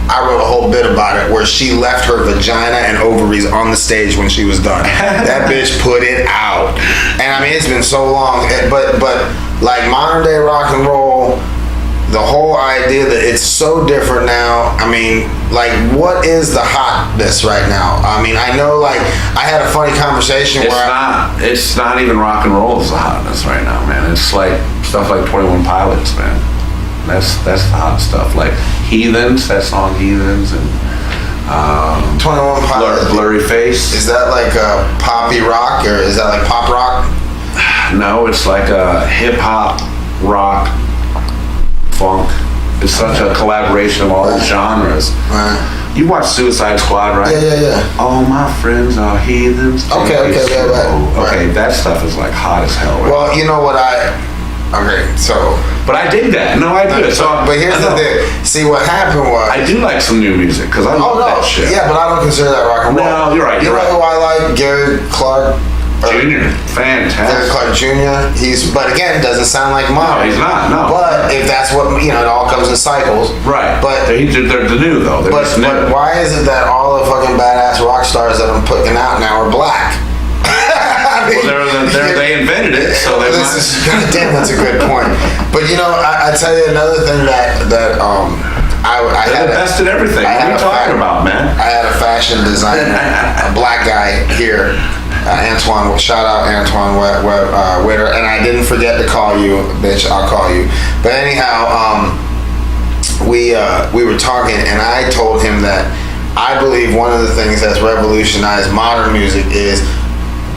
I wrote a whole bit about it where she left her vagina and ovaries on the stage when she was done. That bitch put it out. And I mean, it's been so long. But like modern day rock and roll, the whole idea that it's so different now. I mean, like, what is the hotness right now? I mean, I know, like, I had a funny conversation it's not even rock and roll is the hotness right now, man. It's like stuff like 21 Pilots, man. That's the hot stuff. Like Heathens, that song Heathens, and 21 Pilots. Blurry Face. Is that like a poppy rock, or is that like pop rock? No, it's like a hip hop rock. Funk. It's such a collaboration of all genres. Right. You watch Suicide Squad, right? Yeah. All my friends are heathens. Okay, right. That stuff is like hot as hell. Right? Well, you know what But I dig that. No, I do. But here's the thing. See, what happened was I do like some new music because I love that shit. Yeah, but I don't consider that rock and roll. No, you're right. You know who I like? Gary Clark. Junior, fantastic. Gary Clark Jr. But again, doesn't sound like modern. No, he's not. No. But if that's what it all comes in cycles. Right. But they're the new though. But why is it that all the fucking badass rock stars that I'm putting out now are black? I mean, they invented it, so they. God damn, that's a good point. But I tell you another thing that I had the best at everything. What are you talking about, man? I had a fashion designer, a black guy here. Antoine, shout out Antoine Witter, and I didn't forget to call you, bitch. I'll call you. But anyhow, we were talking, and I told him that I believe one of the things that's revolutionized modern music is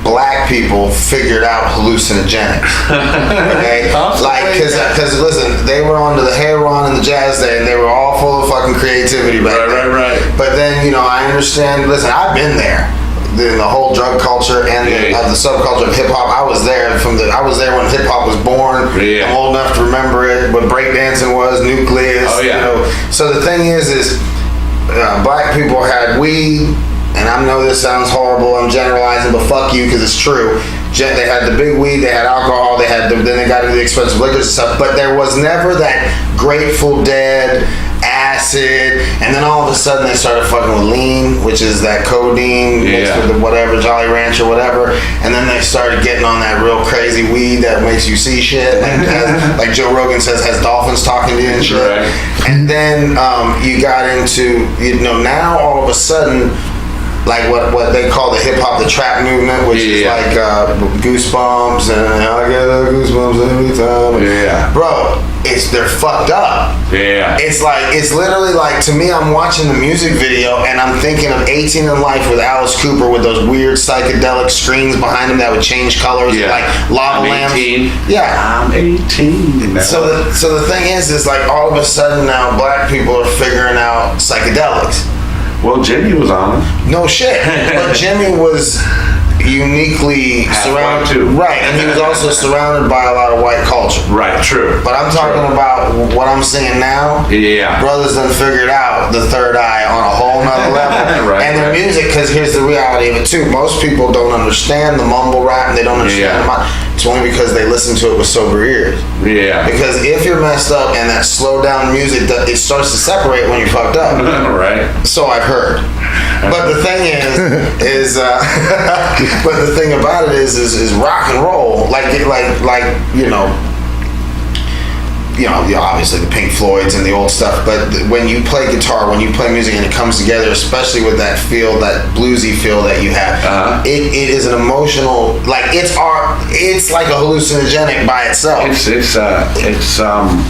black people figured out hallucinogenics. Okay, because listen, they were onto the heroin and the jazz day, and they were all full of fucking creativity back then. Right. But then I understand. Listen, I've been there. The whole drug culture and the subculture of hip hop. I was there I was there when hip hop was born. I'm old enough to remember it. What breakdancing was, Nucleus. So the thing is black people had weed, and I know this sounds horrible. I'm generalizing, but fuck you, because it's true. They had the big weed, they had alcohol, then they got into the expensive liquors and stuff. But there was never that Grateful Dead, acid, and then all of a sudden they started fucking with lean, which is that codeine mixed with the whatever, Jolly Rancher, whatever, and then they started getting on that real crazy weed that makes you see shit, like Joe Rogan says, has dolphins talking to you and shit. And then you got into, now all of a sudden like what they call the hip hop, the trap movement, which is like Goosebumps, and I get the goosebumps every time. Yeah. Bro, they're fucked up. Yeah. It's literally like, to me, I'm watching the music video and I'm thinking of 18 in Life with Alice Cooper with those weird psychedelic screens behind him that would change colors, like lava lamps. 18. Yeah. I'm 18. So the thing is like all of a sudden now black people are figuring out psychedelics. Well, Jimmy was on it. No shit. But Jimmy was uniquely surrounded too. Right, and he was also surrounded by a lot of white culture. Right, true. But I'm talking about what I'm seeing now. Yeah. Brothers done figured out the third eye on a whole nother level. Right, and their music, because here's the reality of it too. Most people don't understand the mumble rap, and they don't understand it's only because they listen to it with sober ears. Yeah. Because if you're messed up and that slow down music, it starts to separate when you're fucked up. Right. So I've heard. But the thing is but the thing about it is rock and roll, like obviously the Pink Floyds and the old stuff. But when you play guitar, when you play music, and it comes together, especially with that feel, that bluesy feel that you have, it is an emotional, like it's like a hallucinogenic by itself. It's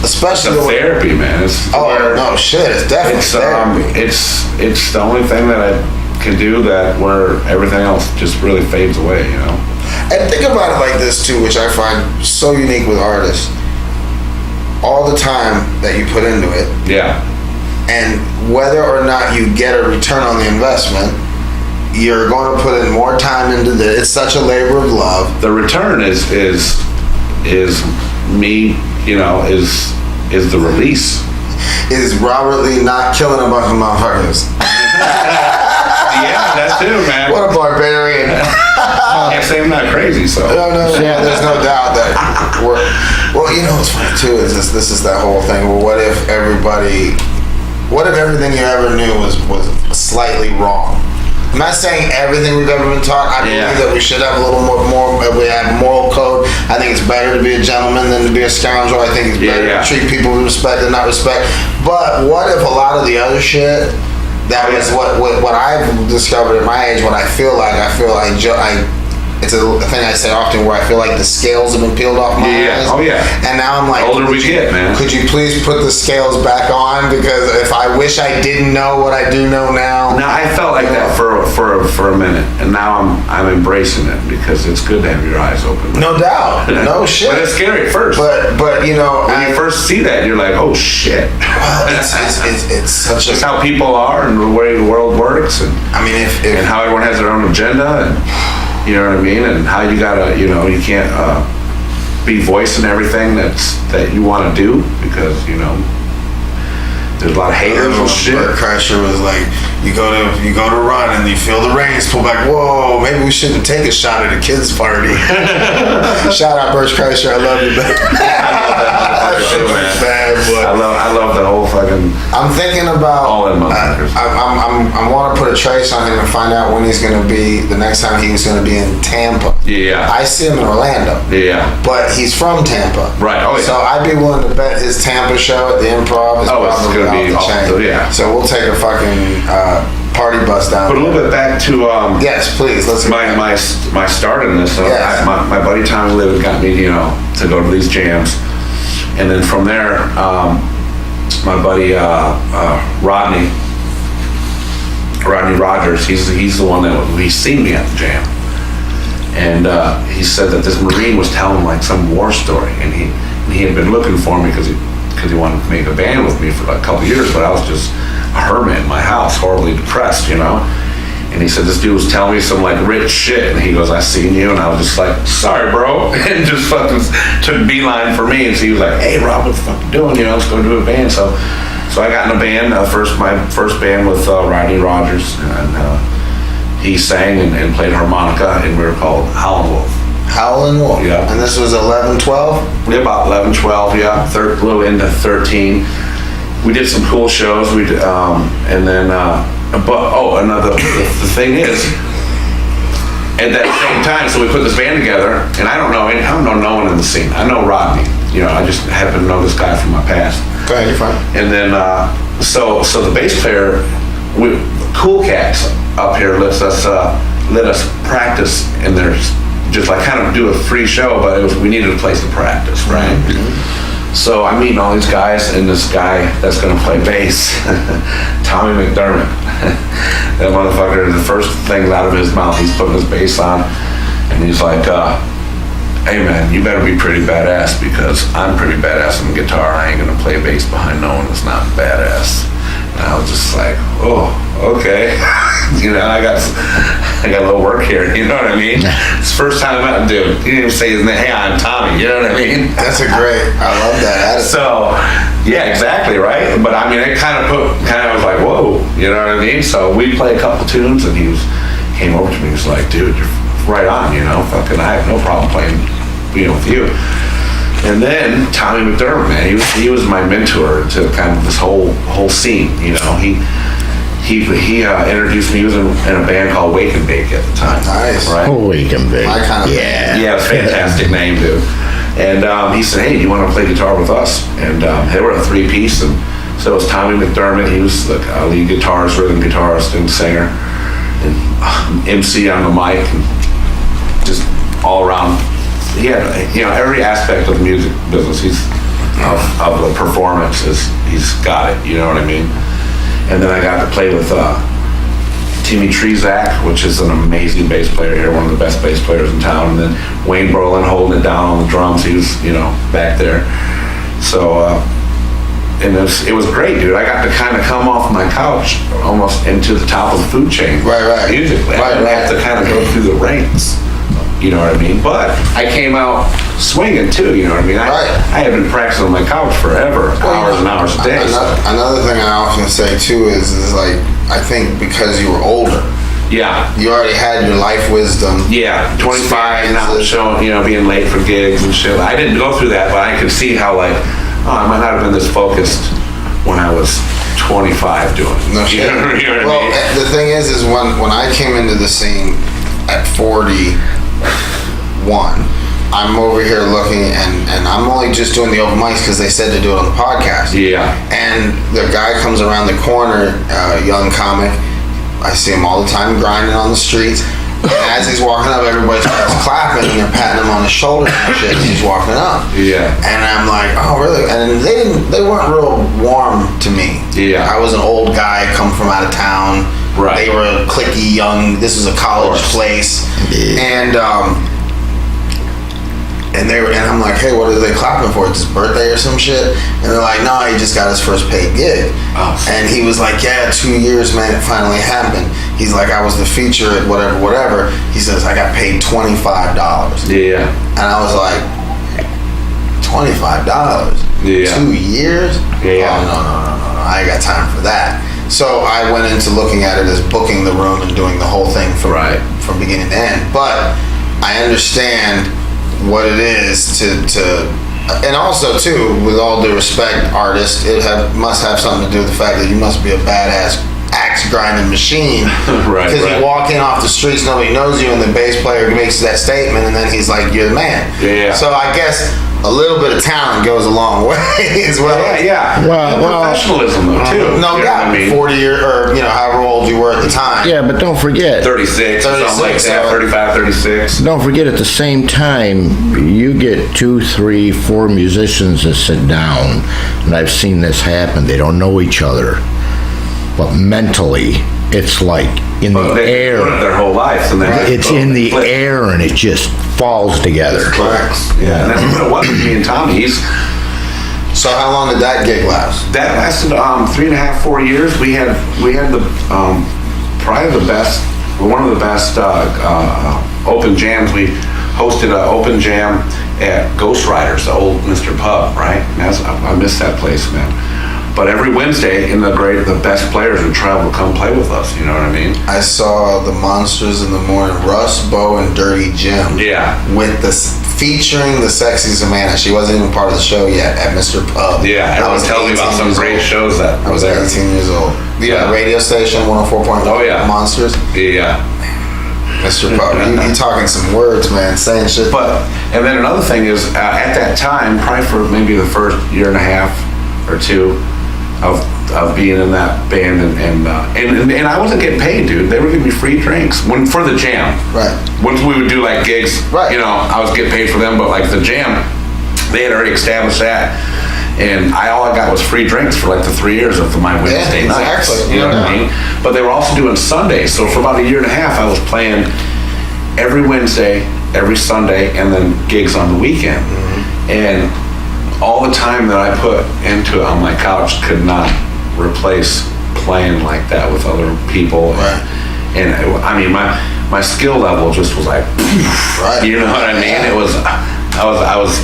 especially it's therapy, man. It's no shit. It's definitely therapy. It's the only thing that I can do that where everything else just really fades away, you know. And think about it like this too, which I find so unique with artists. All the time that you put into it, and whether or not you get a return on the investment, you're going to put in more time into this. It's such a labor of love. The return is me, you know, is the release. Is Robert Lee not killing a bunch of motherfuckers? Yeah, that too, man. What a barbarian. Can't say I'm not crazy, so. No, there's no doubt that well, you know what's funny too is this is that whole thing. Well, what if everything you ever knew was slightly wrong? I'm not saying everything we've ever been taught. I believe that we should have a little more. We have moral code. I think it's better to be a gentleman than to be a scoundrel. I think it's better to treat people with respect than not respect. But what if a lot of the other shit that was what I've discovered at my age? What I feel like it's a thing I say often, where I feel like the scales have been peeled off my eyes. Oh yeah. And now I'm like, the older we get, man. Could you please put the scales back on? Because if I wish I didn't know what I do know now. Now I felt like that for a minute, and now I'm embracing it because it's good to have your eyes open. No doubt. No shit. But it's scary at first. But you know, when you first see that, you're like, oh shit. Well, it's such just how people are and the way the world works, and I mean, if and how everyone has their own agenda, and you know what I mean, and how you gotta, you know, you can't be voicing everything that you want to do, because you know there's a lot of haters and shit. Bert Kreischer was like, you go to run and you feel the reins pull back. Whoa, maybe we shouldn't take a shot at a kids party. Shout out Bert Kreischer, I love you, I love the whole fucking. I'm thinking about all them motherfuckers. I want to put a trace on him and find out when he's going to be. The next time he was going to be in Tampa. Yeah. I see him in Orlando. Yeah. But he's from Tampa. Right. Oh yeah. So I'd be willing to bet his Tampa show at the Improv is probably off the chain. Yeah. So we'll take a fucking party bus down. But a little bit back to yes, please. Let's my start in this. Yes. My buddy Tommy Livid got me, you know, to go to these jams, and then from there, my buddy Rodney Rogers. He's the one that he seen me at the jam, and he said that this Marine was telling like some war story, and he had been looking for me because he wanted to make a band with me for like a couple of years, but I was just a hermit in my house, horribly depressed, you know. And he said this dude was telling me some like rich shit, and he goes, I seen you, and I was just like, sorry bro, and just fucking took beeline for me. And so he was like, hey Rob, what the fuck you doing? You know, let's go do a band. So I got in a band, my first band with Rodney Rogers, and he sang and played harmonica, and we were called Howlin' Wolf. Howlin' Wolf. Yeah. And this was 11, 12? Yeah, about 11, 12, yeah. A little into 13. We did some cool shows. We did, and then, the thing is, at that same time, so we put this band together, and I don't know no one in the scene. I know Rodney. You know, I just happen to know this guy from my past. Go ahead, you're fine. And then, so the bass player, Cool Cats up here let us practice in their, just like kind of do a free show, but we needed a place to practice, right? Mm-hmm. So I'm meeting all these guys, and this guy that's gonna play bass, Tommy McDermott. That motherfucker, the first thing out of his mouth, he's putting his bass on, and he's like, hey man, you better be pretty badass, because I'm pretty badass on guitar. I ain't gonna play bass behind no one that's not badass. And I was just like, oh, okay. You know, I got a little work here, you know what I mean? It's the first time I met him, dude. He didn't even say his name, hey, I'm Tommy, you know what I mean? That's I love that attitude. So, yeah, exactly, right? But I mean, it kind of was like, whoa, you know what I mean? So we played a couple tunes, and he came over to me, he was like, dude, you're right on, you know, fucking, I have no problem playing, you know, with you. And then Tommy McDermott, man, he was my mentor to kind of this whole scene, you know. He introduced me. He was in a band called Wake and Bake at the time. Nice. Right? Oh, Wake and Bake. My kind of Yeah, it's a fantastic name, dude. And he said, hey, do you want to play guitar with us? And they were a three-piece, and so it was Tommy McDermott. He was the lead guitarist, rhythm guitarist, and singer, and MC on the mic, and just all around. He had, you know, every aspect of the music business. Of the performances, he's got it. You know what I mean? And then I got to play with Timmy Trezak, which is an amazing bass player here, one of the best bass players in town. And then Wayne Brolin holding it down on the drums. He was, you know, back there. So, and it was great, dude. I got to kind of come off my couch almost into the top of the food chain. Right. Musically. I didn't have to kind of go through the ranks. You know what I mean? But I came out swinging too, you know what I mean? I had been practicing on my couch forever, hours and hours a day. Another thing I often say too is like, I think because you were older. Yeah. You already had your life wisdom. Yeah, 25, not showing, you know, being late for gigs and shit. I didn't go through that, but I could see how like, I might not have been this focused when I was 25 doing it. No shit. You know what I mean? The thing is when I came into the scene at 41, I'm over here looking, and I'm only just doing the open mics because they said to do it on the podcast. Yeah. And the guy comes around the corner, young comic. I see him all the time grinding on the streets. And as he's walking up, everybody starts clapping, and they're patting him on the shoulder and shit as he's walking up. Yeah. And I'm like, oh really? And they weren't real warm to me. Yeah. I was an old guy, come from out of town. Right. They were cliquey, young. This was a college place. And I'm like, hey, what are they clapping for? It's his birthday or some shit? And they're like, no, he just got his first paid gig. Oh. And he was like, yeah, 2 years, man, it finally happened. He's like, I was the feature at whatever. He says, I got paid $25. Yeah. And I was like, $25? Yeah. 2 years? Yeah. Oh, no, I ain't got time for that. So I went into looking at it as booking the room and doing the whole thing from beginning to end. But I understand what it is to and also too, with all due respect, artists, must have something to do with the fact that you must be a badass axe grinding machine. Right. Because you walk in off the streets, nobody knows you, and the bass player makes that statement, and then he's like, "You're the man." Yeah. So I guess a little bit of talent goes a long way as well. Yeah. Well, professionalism though too. No doubt. I mean? 40 years, or however old you were at the time. Yeah, but don't forget. 36 or something like that. 35, 36. Don't forget, at the same time, you get 2, 3, 4 musicians that sit down, and I've seen this happen. They don't know each other, but mentally, it's like in the air. Doing it their whole lives, and then It's in the air, and it just falls together. Yeah, and that's what it was with me and Tommy. So how long did that gig last? That lasted 3.5, 4 years. We had the probably the best, one of the best open jams. We hosted an open jam at Ghost Riders, the old Mr. Pub, right? I miss that place, man. But every Wednesday, the best players would travel to come play with us. You know what I mean? I saw the Monsters in the Morning, Russ, Bo, and Dirty Jim. Yeah. With featuring the Sexy Savannah. She wasn't even part of the show yet at Mr. Pub. Yeah, everyone telling me about some great shows that I was there. 18 years old. The radio station, 104.1. Oh yeah. Monsters. Yeah. Mr. Pub, you talking some words, man, saying shit. And then another thing is, at that time, probably for maybe the first year and a half or two of being in that band, and I wasn't getting paid, dude. They were giving me free drinks for the jam. Right. Once we would do like gigs, right. I was getting paid for them, but like the jam, they had already established that, and all I got was free drinks for like the 3 years of my Wednesday nights. You know what I mean? But they were also doing Sundays, so for about a year and a half, I was playing every Wednesday, every Sunday, and then gigs on the weekend, and all the time that I put into it on my couch could not replace playing like that with other people. Right. And I mean, my skill level just was like, right. You know what I mean? Yeah. It was, I was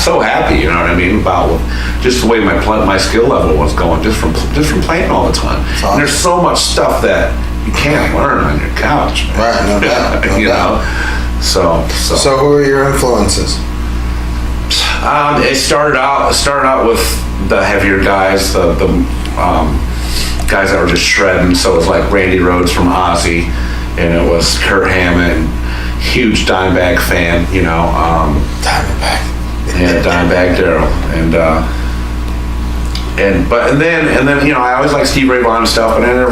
so happy, you know what I mean, about just the way my skill level was going, just from playing all the time. Awesome. And there's so much stuff that you can't learn on your couch, man. Right, no doubt. No doubt. So who are your influences? It started out with the heavier guys, the guys that were just shredding. So it was like Randy Rhoads from Ozzy, and it was Kurt Hammond, huge Dimebag fan, Dimebag. Yeah, Dimebag Darrell, and then I always liked Steve Ray Vaughan and stuff, but I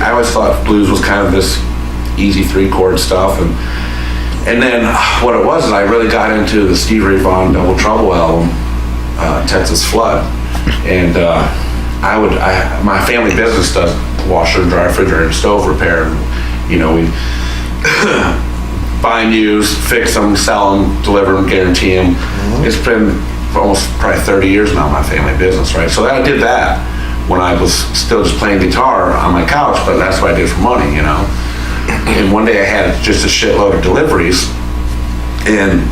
always thought blues was kind of this easy 3-chord stuff, and then what it was is I really got into the Steve Ray Vaughan Double Trouble album, Texas Flood, and my family business does washer and dryer, refrigerator, and stove repair, and we buy them used, fix them, sell them, deliver them, guarantee them. It's been almost probably 30 years now, my family business, right? So I did that when I was still just playing guitar on my couch, but that's what I did for money, And one day I had just a shitload of deliveries, and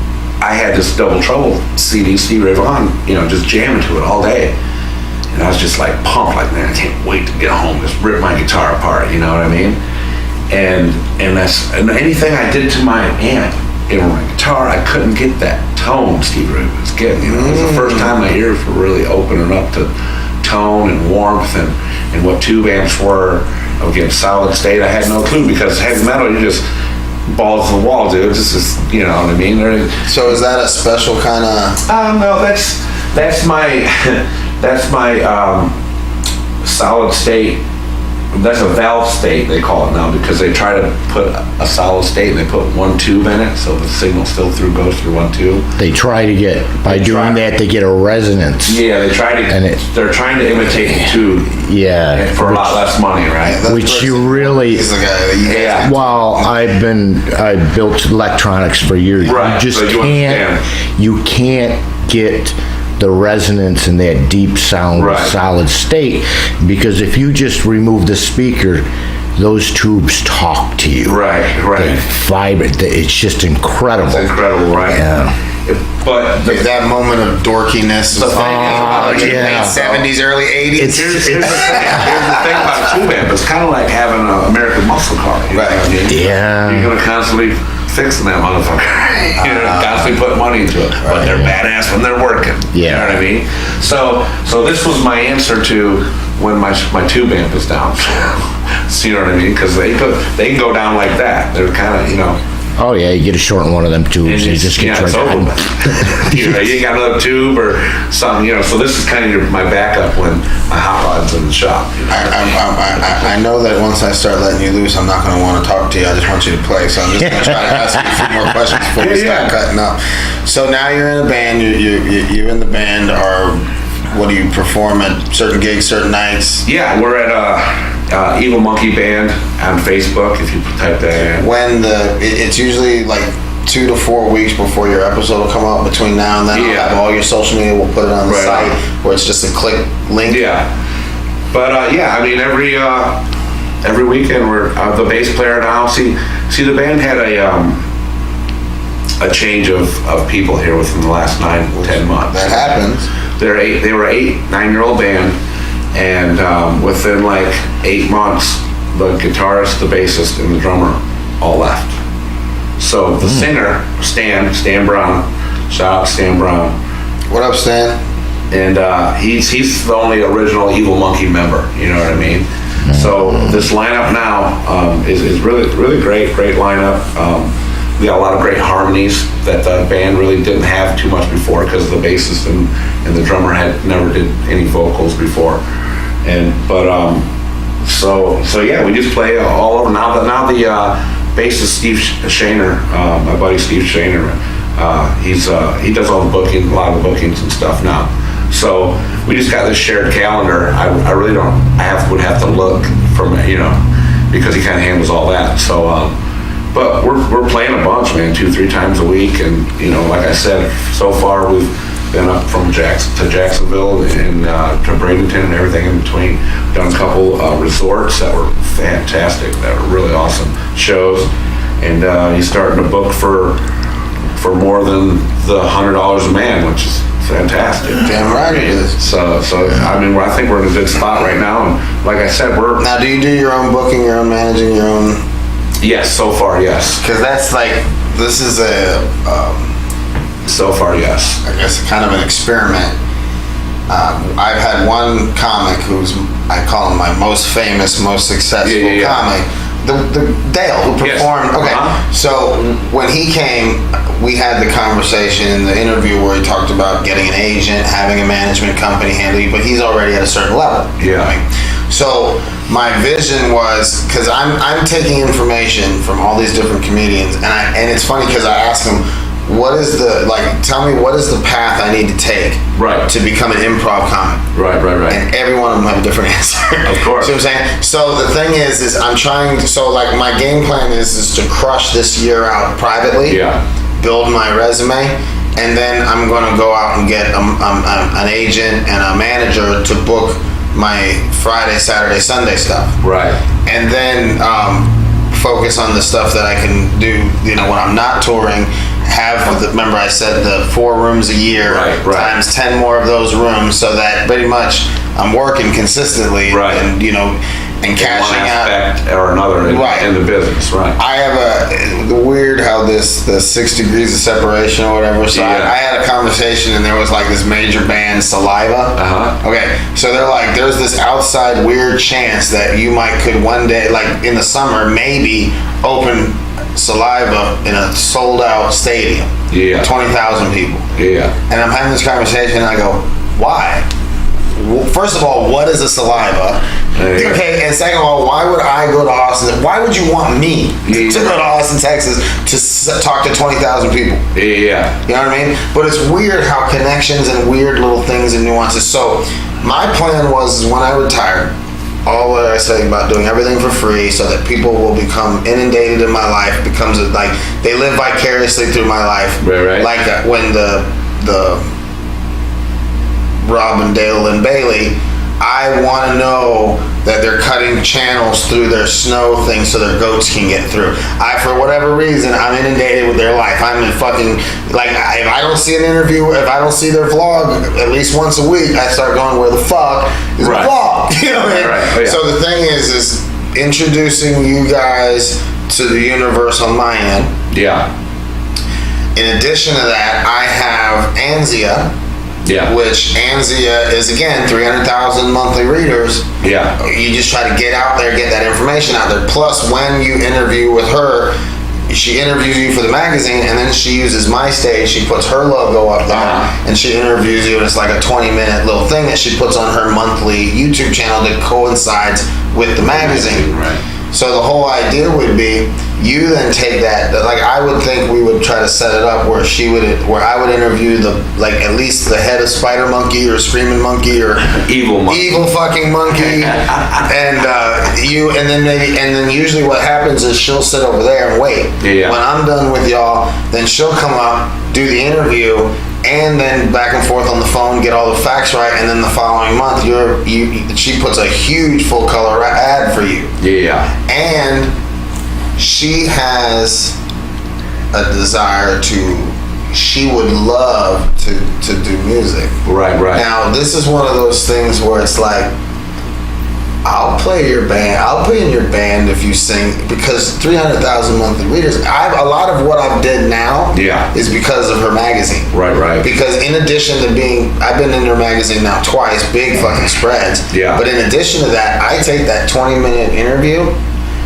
I had this Double Trouble CD, Steve Ray Vaughan, just jamming to it all day. And I was just like pumped, like, man, I can't wait to get home, just rip my guitar apart, you know what I mean? And anything I did to my amp, my guitar, I couldn't get that tone Steve Ray was getting, It was the first time my ears were really opening up to tone and warmth and what tube amps were. Again, solid state, I had no clue, because heavy metal, you just balls to the wall, dude. This is, you know what I mean? So is that a special kind of? No, that's my solid state. That's a valve state, they call it now, because they try to put a solid state and they put one tube in it, so the signal still goes through one tube. They try to get, by doing that, they get a resonance. Yeah, they're trying to imitate the tube. Yeah. For a lot less money, right? Which you really, yeah. Well, I built electronics for years. Right. You can't get the resonance in that deep sound right. solid state, because if you just remove the speaker, those tubes talk to you. Right. They vibrate. It's just incredible. It's incredible, right? Yeah. But that moment of dorkiness, the late 70s, early 80s. Here's the thing about a tube amp. It's kind of like having an American muscle car. You know what I mean? Yeah. You're gonna constantly fixing that motherfucker. Constantly put money into it, but they're badass when they're working. Yeah. You know what I mean? So this was my answer to when my tube amp is down. So you know what I mean? Because they can go down like that. They're kind of Oh yeah, you get a short one of them tubes, you just get right down. You ain't got another tube or something, So this is kind of my backup when my hot rod's in the shop. I know that once I start letting you loose, I'm not going to want to talk to you. I just want you to play. So I'm just going to try to ask you a few more questions before we start cutting up. So now you're in a band. You're in the band. What do you perform at certain gigs, certain nights? Yeah, we're at Evil Monkey Band on Facebook, if you type that in. It's usually like 2 to 4 weeks before your episode will come out. Between now and then, I'll have all your social media. We'll put it on the site where it's just a click link. Yeah, but I mean every weekend we're the bass player now. See, the band had a change of people here within the last 9-10 months. That happens. They were 9-year-old band. And within like 8 months, the guitarist, the bassist, and the drummer all left. So the singer, Stan Brown, shout out Stan Brown. What up, Stan? And he's the only original Evil Monkey member, you know what I mean? So this lineup now is really, really great lineup. We got a lot of great harmonies that the band really didn't have too much before, because the bassist and the drummer never did any vocals before. So yeah, we just play all over. Now the bassist Steve Shaner, my buddy Steve Shaner, he does all the booking, a lot of the bookings and stuff now. So we just got this shared calendar. I really don't. Would have to look from because he kind of handles all that. So, but we're playing a bunch, man, 2-3 times a week, and like I said, so far we've been up from Jacksonville and to Bradenton and everything in between. Done a couple resorts that were fantastic, that were really awesome shows, and he's starting to book for more than the $100 a man, which is fantastic. Damn right it is. So I mean, I think we're in a good spot right now, and like I said, Now, do you do your own booking, your own managing, your own? Yes, so far, yes. Because that's this is so far, yes. I guess kind of an experiment. I've had one comic I call him my most famous, most successful comic. The Dale, who performed. Yes. Okay, so when he came, we had the conversation in the interview where he talked about getting an agent, having a management company handle you, but he's already at a certain level. Yeah. So my vision was, because I'm taking information from all these different comedians, and it's funny because I asked him, tell me what is the path I need to take to become an improv comic? Right. And every one of them have a different answer. Of course. See what I'm saying? So the thing is I'm trying, my game plan is to crush this year out privately, build my resume, and then I'm going to go out and get an agent and a manager to book my Friday, Saturday, Sunday stuff. Right. And then focus on the stuff that I can do, when I'm not touring. Remember I said the 4 rooms a year times 10 more of those rooms, so that pretty much I'm working consistently and cashing out. One aspect out or another in the business, right. I have the weird how the 6 degrees of separation or whatever, so I had a conversation and there was this major band Saliva. Okay, so they're there's this outside weird chance that you could one day, in the summer, maybe open Saliva in a sold out stadium. 20,000 people. And I'm having this conversation and I go, why? First of all, what is a Saliva? Okay, and second of all, why would I go to Austin? Why would you want me to go to Austin, Texas to talk to 20,000 people? You know what I mean? But it's weird how connections and weird little things and nuances. So my plan was when I retired, all what I say about doing everything for free so that people will become inundated in my life, becomes they live vicariously through my life. Like when the Rob and Dale and Bailey, I want to know that they're cutting channels through their snow thing so their goats can get through. For whatever reason, I'm inundated with their life. I'm in fucking, if I don't see an interview, if I don't see their vlog at least once a week, I start going, where the fuck is the vlog? You know what I mean? So the thing is introducing you guys to the universe on my end. In addition to that, I have Anzia. Which Anzia is, again, 300,000 monthly readers. You just try to get out there, get that information out there. Plus, when you interview with her, she interviews you for the magazine, and then she uses my stage. She puts her logo up there, and she interviews you, and it's like a 20-minute little thing that she puts on her monthly YouTube channel that coincides with the magazine. So the whole idea would be, you then take that, I would think we would try to set it up where I would interview at least the head of Spider Monkey or Screaming Monkey or evil fucking monkey, and then usually what happens is she'll sit over there and wait. When I'm done with y'all, then she'll come up, do the interview, and then back and forth on the phone, get all the facts right, and then the following month, she puts a huge full color ad for you. And she has a desire she would love to do music. Now, this is one of those things where it's I'll play your band. I'll play in your band if you sing, because 300,000 monthly readers. A lot of what I've did now is because of her magazine. Because in addition to I've been in her magazine now twice, big fucking spreads. But in addition to that, I take that 20-minute interview,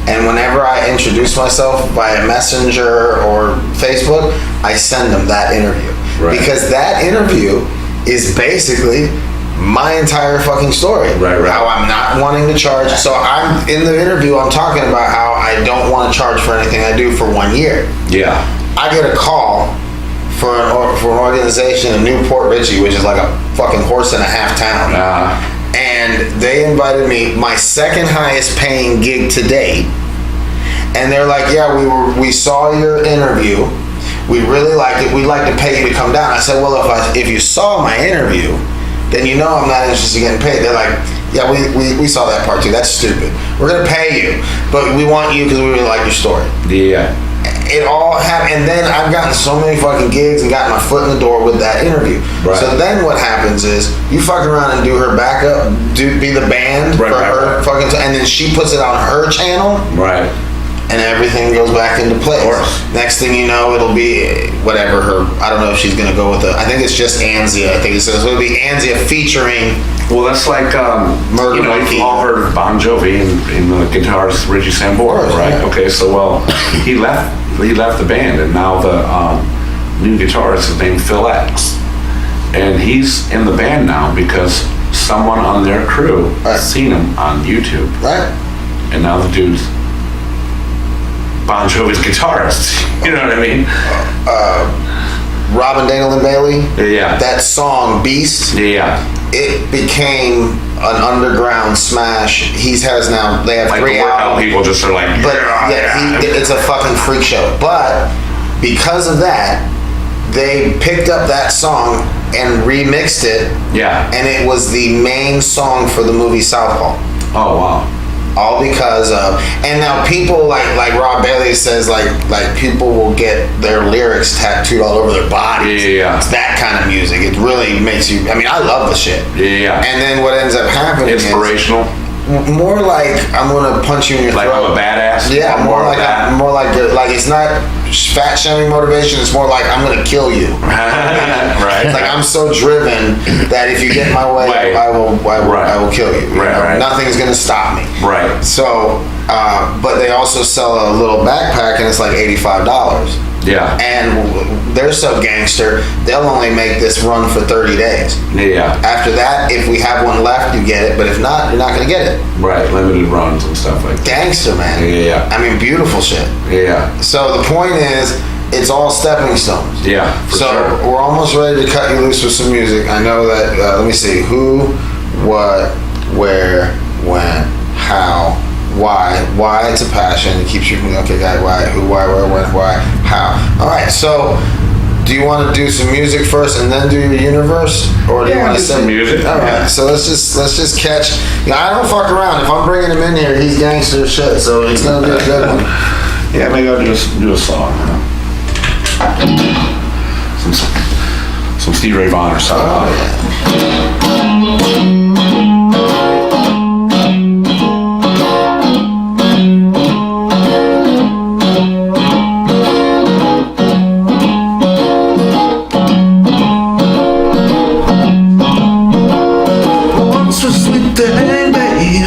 and whenever I introduce myself via Messenger or Facebook, I send them that interview. Because that interview is basically my entire fucking story. Right. How I'm not wanting to charge. So I'm in the interview, I'm talking about how I don't want to charge for anything I do for 1 year. Yeah. I get a call for an organization in Newport Richey, which is like a fucking horse and a half town. And they invited me, my second highest paying gig to date. And they're like, yeah, we saw your interview. We really liked it. We'd like to pay you to come down. I said, well, if you saw my interview, then you know I'm not interested in getting paid. They're like, yeah, we saw that part too. That's stupid. We're going to pay you, but we want you because we really like your story. Yeah. It all happened, and then I've gotten so many fucking gigs and gotten my foot in the door with that interview. Right. So then what happens is you fuck around and do her backup, be the band for her fucking, and then she puts it on her channel. Right. And everything goes back into place. Of course. Next thing you know, it'll be whatever her. I don't know if she's gonna go with I think it's just Anzia. I think it says it'll be Anzia featuring. Well, that's like Murder you know, Monkey. you've all heard of Bon Jovi and the guitarist Richie Sambora, right? Yeah. Okay, so he left the band, and now the new guitarist is named Phil X, and he's in the band now because someone on their crew seen him on YouTube, Right. and now the dude's Bon Jovi's guitarist. You know what I mean? Robin Daniel and Bailey. Yeah. That song Beast. Yeah. It became an underground smash. They have Like 3 the workout albums. people just are like, But it's a fucking freak show. But because of that, they picked up that song and remixed it. Yeah. And it was the main song for the movie Southpaw. Oh wow. All because of, and now people like Rob Bailey says like people will get their lyrics tattooed all over their bodies. Yeah. It's that kind of music. It really makes you. I mean, I love the shit. Yeah. And then what ends up happening Inspirational. is more like I'm gonna punch you in your Like throat. I'm a badass. Yeah, more like it's not fat shaming motivation. It's more like I'm gonna kill you. Right. It's like I'm so driven that if you get in my way, Right. I will kill you. You Right, know? right. Nothing's gonna stop me. Right. So, but they also sell a little backpack and it's like $85. Yeah. And they're so gangster, they'll only make this run for 30 days. Yeah. After that, if we have one left, you get it. But if not, you're not gonna get it. Right. Limited runs and stuff like that. Gangster, man. Yeah. I mean, beautiful shit. Yeah. So the point is, it's all stepping stones. Yeah. For So sure. we're almost ready to cut you loose with some music. I know that. Let me see. Who, what, where, when, how, why. Why it's a passion. It keeps you. Okay, guy. Why? Who? Why? Where? When? Why? How? All right. So, do you want to do some music first and then do your universe, or do you want to do some music. All right. Yeah. So let's just catch. I don't fuck around. If I'm bringing him in here, he's gangster as shit. So it's gonna be a good one. Yeah, maybe I'll do a song. You know? Some Stevie Ray Vaughan or something. Oh yeah. Once was sweet thing, baby.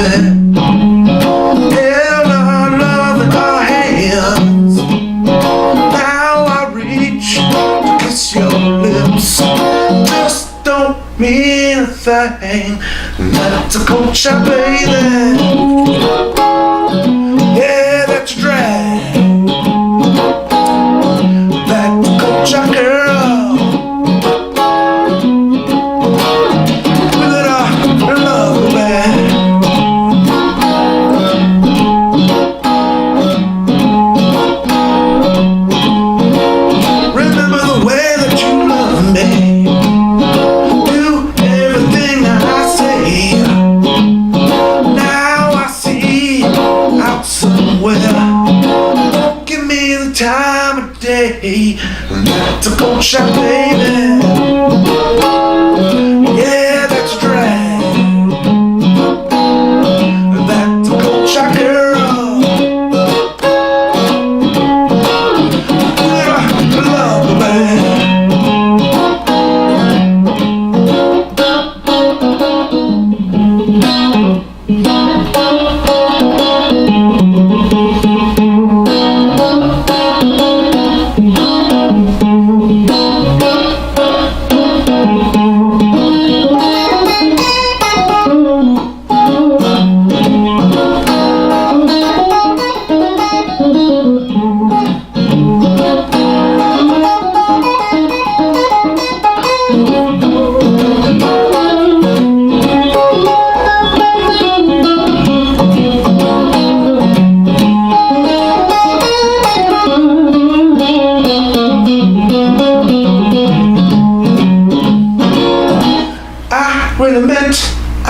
Held our love in our hands. Now I reach to kiss your lips. Just don't mean a thing. That's a cold shot, baby. Yeah, that's a drag. That's a cold shot, girl. That's a cold shot, baby. Yeah, that's a drag. That's a cold shot, girl. Love the man.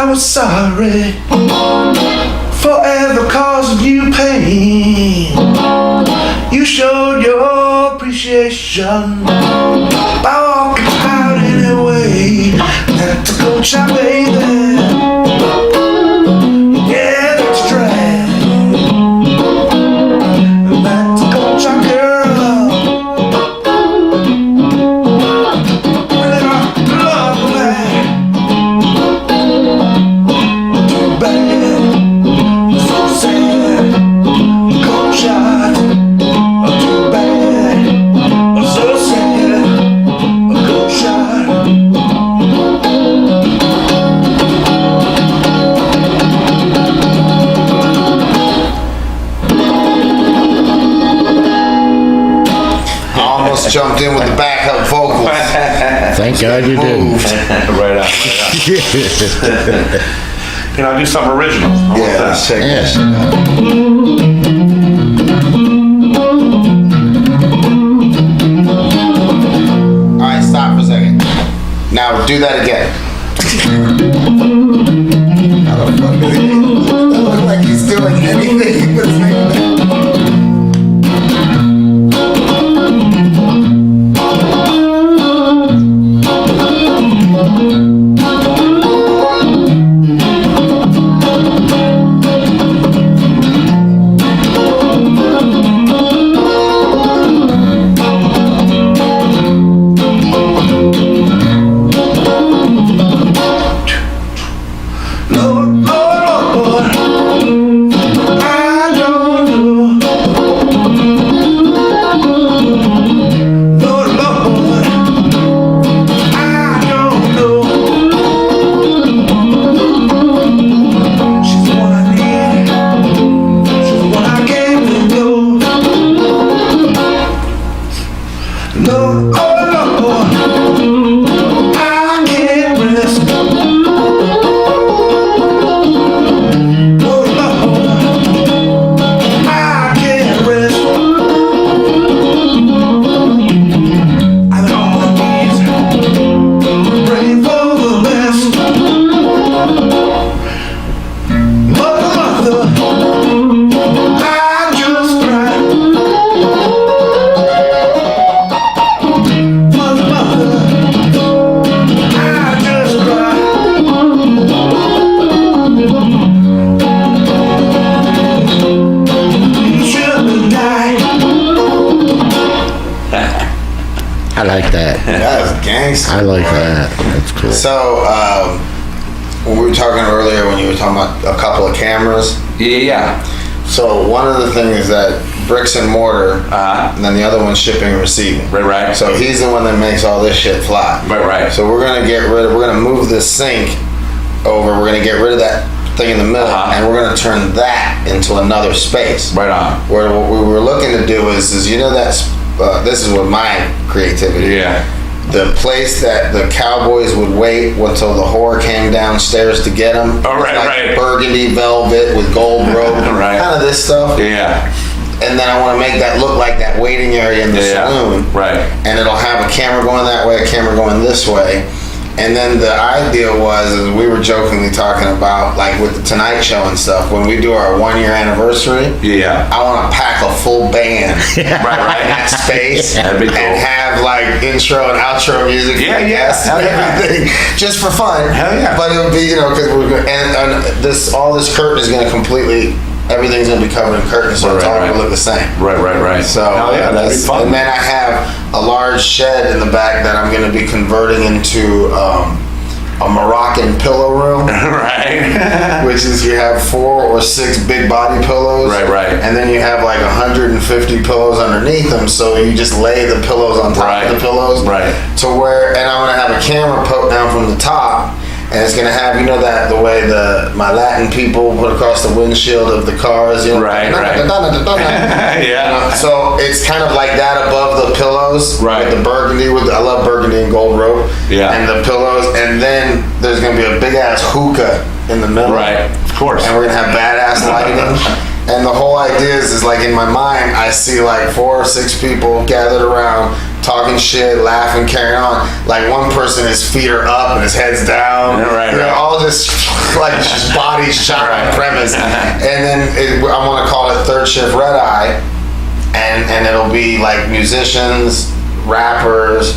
I was sorry for ever causing you pain. You showed your appreciation by walking out anyway. That's a good shot, baby. Yeah, that's a drag. That's a good shot, girl. Really lovely. Too bad, so sad. Cold shot. Too bad, so sad. Cold shot. Almost jumped in with the backup vocals. Thank God you didn't. Right on. Can I do something original? How about Yeah, that? let's check Yes. this shit out. All right, stop for a second. Now do that again. How the fuck is he? That look like he's doing anything but saying that. Lord, Lord, Lord, I don't know. Lord, Lord, I don't know. She's the one I need. She's the one I came to know. Lord, oh Lord, I can't rest. I like that. That was gangster. I like that. That's cool. So, when we were talking earlier, when you were talking about a couple of cameras. Yeah. So one of the things that bricks and mortar, and then the other one's shipping and receiving. Right. So he's the one that makes all this shit fly. Right. So we're gonna move this sink over. We're gonna get rid of that thing in the middle, and we're gonna turn that into another space. Right on. Where what we were looking to do is you know that's this is what my creativity. Yeah. The place that the cowboys would wait until the whore came downstairs to get them. Oh, right. Burgundy velvet with gold rope. Right. Kind of this stuff. Yeah. And then I want to make that look like that waiting area in the saloon. Right. And it'll have a camera going that way, a camera going this way. And then the idea was, is we were jokingly talking about, like with the Tonight Show and stuff, when we do our 1 year anniversary, Yeah. I want to pack a full band Right. in that space That'd be cool. and have like intro and outro music for Yeah, the guests hell and yeah. everything, just for fun. Hell yeah. But it would be, because we're and this all this curtain is going to completely, everything's going to be covered in curtains, so it's all going to look the same. Right. So Hell yeah, that'd be fun. and then I have a large shed in the back that I'm going to be converting into a Moroccan pillow room. Right. Which is you have 4 or 6 big body pillows. Right. And then you have like 150 pillows underneath them, so you just lay the pillows on top of the pillows. Right. To where, and I'm gonna have a camera poked down from the top, and it's gonna have, that the way my Latin people put across the windshield of the cars, Right. Yeah. So it's kind of like that above the pillows. Right. With the burgundy, I love burgundy and gold rope. Yeah. And the pillows, and then there's gonna be a big ass hookah in the middle. Right. Of course. And we're gonna have badass lighting. And the whole idea is like in my mind, I see like 4 or 6 people gathered around talking shit, laughing, carrying on. Like one person, his feet are up and his head's down. Yeah, right. All just like just bodies shot on premise. And then I want to call it Third Shift Red Eye, and it'll be like musicians, rappers,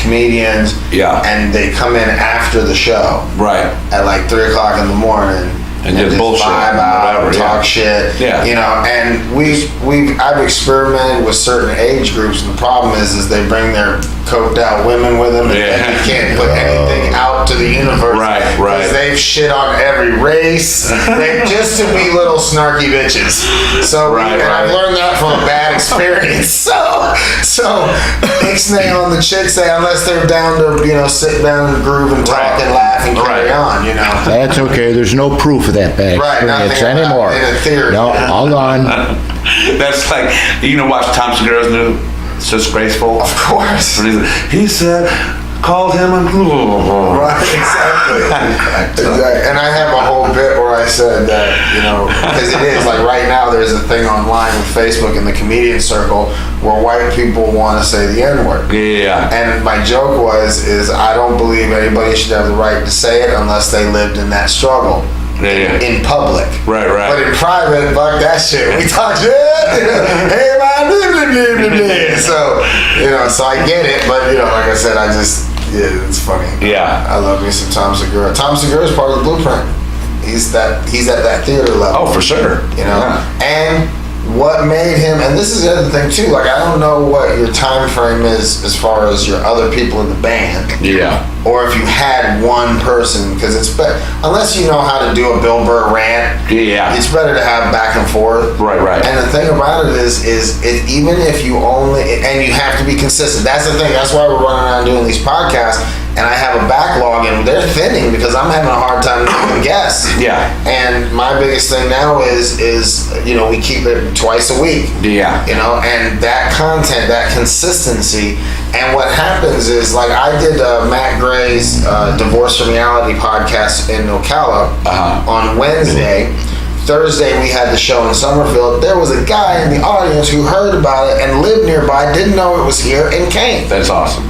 comedians, and they come in after the show, right, at like 3 o'clock in the morning, and just bullshit, vibe out, whatever, talk shit, you know. And I've experimented with certain age groups, and the problem is they bring their coked out women with them, and then you can't put anything out to the universe, right. Because they've shit on every race, they just to be little snarky bitches. So I've learned that from a bad experience. So ixnay on the chicks, unless they're down to sit down and groove and talk and laugh and carry on, you know. That's okay. There's no proof of that bad experience anymore. In a theory. No, hold on. That's like, watch Tom Segura's new It's Disgraceful. Of course. He said, called him and right, exactly. And I have a whole bit where I said that, because it is like right now there's a thing online with Facebook in the comedian circle where white people want to say the N-word. Yeah. And my joke is I don't believe anybody should have the right to say it unless they lived in that struggle. In public. Right. But in private, fuck that shit. We talk shit. Hey, man, blah, blah, blah, blah, blah. So I get it, but like I said, it's funny. Yeah. I love me some Tom Segura. Tom Segura is part of the Blueprint. He's at that theater level. Oh, for sure. And what made him, and this is the other thing too, like I don't know what your time frame is as far as your other people in the band. Yeah. Or if you had one person, because it's better, unless you know how to do a Bill Burr rant, it's better to have back and forth. Right. And the thing about it is even if you only, and you have to be consistent. That's the thing. That's why we're running around doing these podcasts. And I have a backlog, and they're thinning because I'm having a hard time getting guests. Yeah. And my biggest thing now is we keep it twice a week. Yeah. And that content, that consistency. And what happens is, like I did Matt Gray's Divorce from Reality podcast in Ocala on Wednesday. Thursday we had the show in Summerfield. There was a guy in the audience who heard about it and lived nearby, didn't know it was here, and came. That's awesome.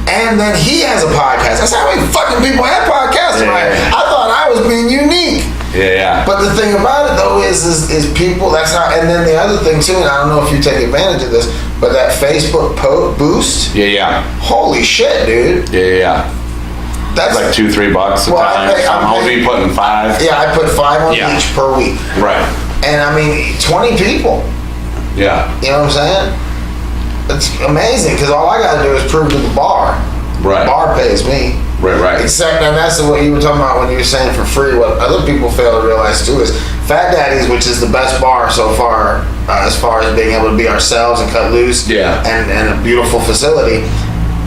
And then he has a podcast. That's how many fucking people have podcasts, right? I thought I was being unique. Yeah. But the thing about it though is people. That's how. And then the other thing too, and I don't know if you take advantage of this, but that Facebook boost. Yeah. Holy shit, dude. Yeah. That's like $2-3 a time. I'm only putting 5. Yeah, I put 5 on each per week. Right. And I mean, 20 people. Yeah. You know what I'm saying? It's amazing because all I got to do is prove to the bar. Right. The bar pays me. Right. Except, and that's what you were talking about when you were saying for free. What other people fail to realize too is Fat Daddy's, which is the best bar so far, as far as being able to be ourselves and cut loose. Yeah. And a beautiful facility,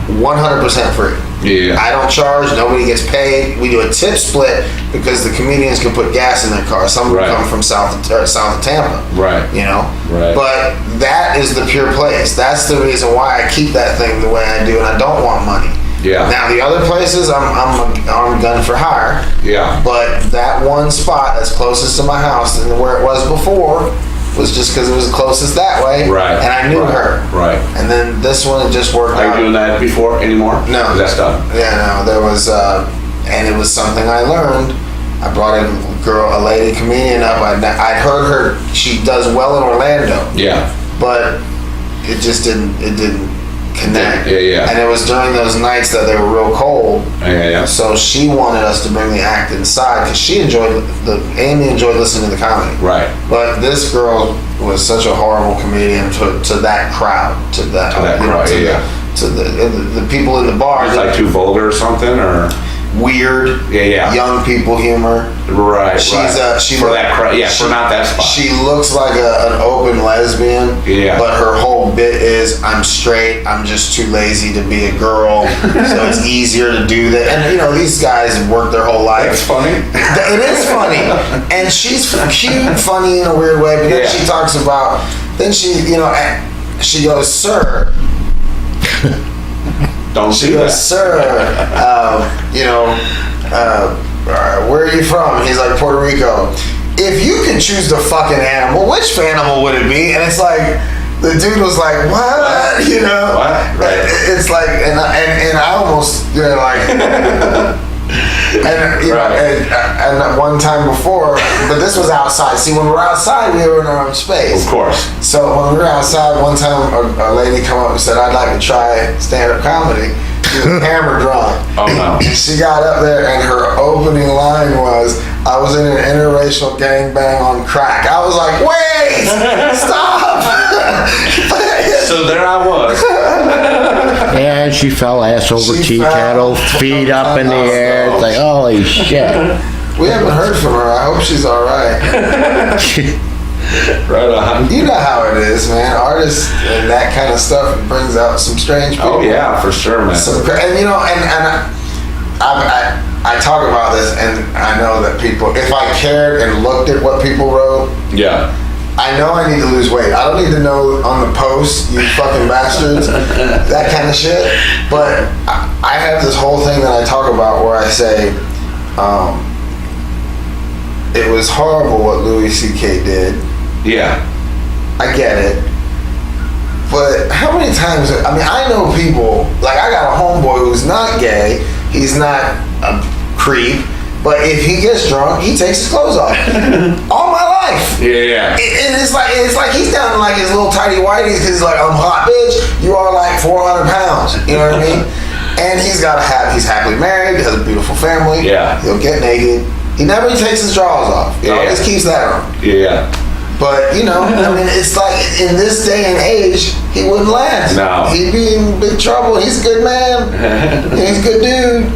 100% free. Yeah. I don't charge. Nobody gets paid. We do a tip split because the comedians can put gas in their car. Some of them come from south of Tampa. Right. Right. But that is the pure place. That's the reason why I keep that thing the way I do, and I don't want money. Yeah. Now the other places, I'm gun for hire. Yeah. But that one spot that's closest to my house and where it was before was just because it was closest that way. Right. And I knew her. Right. And then this one, it just worked out. Are you doing that before anymore? No. That's done. Yeah, no. There was, and it was something I learned. I brought a lady comedian up. I'd heard her. She does well in Orlando. Yeah. But it just didn't connect. Yeah. And it was during those nights that they were real cold. Yeah. So she wanted us to bring the act inside because Amy enjoyed listening to the comedy. Right. But this girl was such a horrible comedian to that crowd, to the people in the bar. It's like too vulgar or something, or weird. Yeah. Young people humor. Right. She's for that crowd. Yeah. For not that spot. She looks like an open lesbian. Yeah. But her whole bit is, I'm straight. I'm just too lazy to be a girl, so it's easier to do that. And these guys have worked their whole life. It's funny. It is funny, and she's cute, funny in a weird way. But then she talks about. Then she goes, "Sir." Don't she do goes, that. "Sir, where are you from?" He's like, "Puerto Rico." If you could choose the fucking animal, which animal would it be? And it's like, the dude was like, what? You know? What? Right. It's like, and I almost, like, and you know, and one time before, but this was outside. See, when we're outside, we were in our own space. Of course. So when we were outside, one time a lady come up and said, I'd like to try stand-up comedy. She was hammer drunk. Oh no. She got up there and her opening line was, I was in an interracial gangbang on crack. I was like, wait, stop. So there I was. And she fell ass over tea kettle, feet up in the air. It's like, holy shit. We haven't heard from her. I hope she's all right. Right on. You know how it is, man. Artists and that kind of stuff brings out some strange people. Oh yeah, for sure, man. And you know, and I talk about this, and I know that people, if I cared and looked at what people wrote, Yeah. I know I need to lose weight. I don't need to know on the post, you fucking bastards, that kind of shit. But I have this whole thing that I talk about where I say, it was horrible what Louis C.K. did. Yeah. I get it. But how many times, I mean, I know people, like I got a homeboy who's not gay, he's not a creep, but if he gets drunk, he takes his clothes off. All my life. Yeah. And it's like he's down in like his little tidy whities because he's like, I'm hot, bitch. You are like 400 pounds. You know what I mean? And he's happily married, has a beautiful family. Yeah. He'll get naked. He never takes his drawers off. He always keeps that on. Yeah. But, you know, I mean, it's like in this day and age, he wouldn't last. No. He'd be in big trouble. He's a good man. He's a good dude.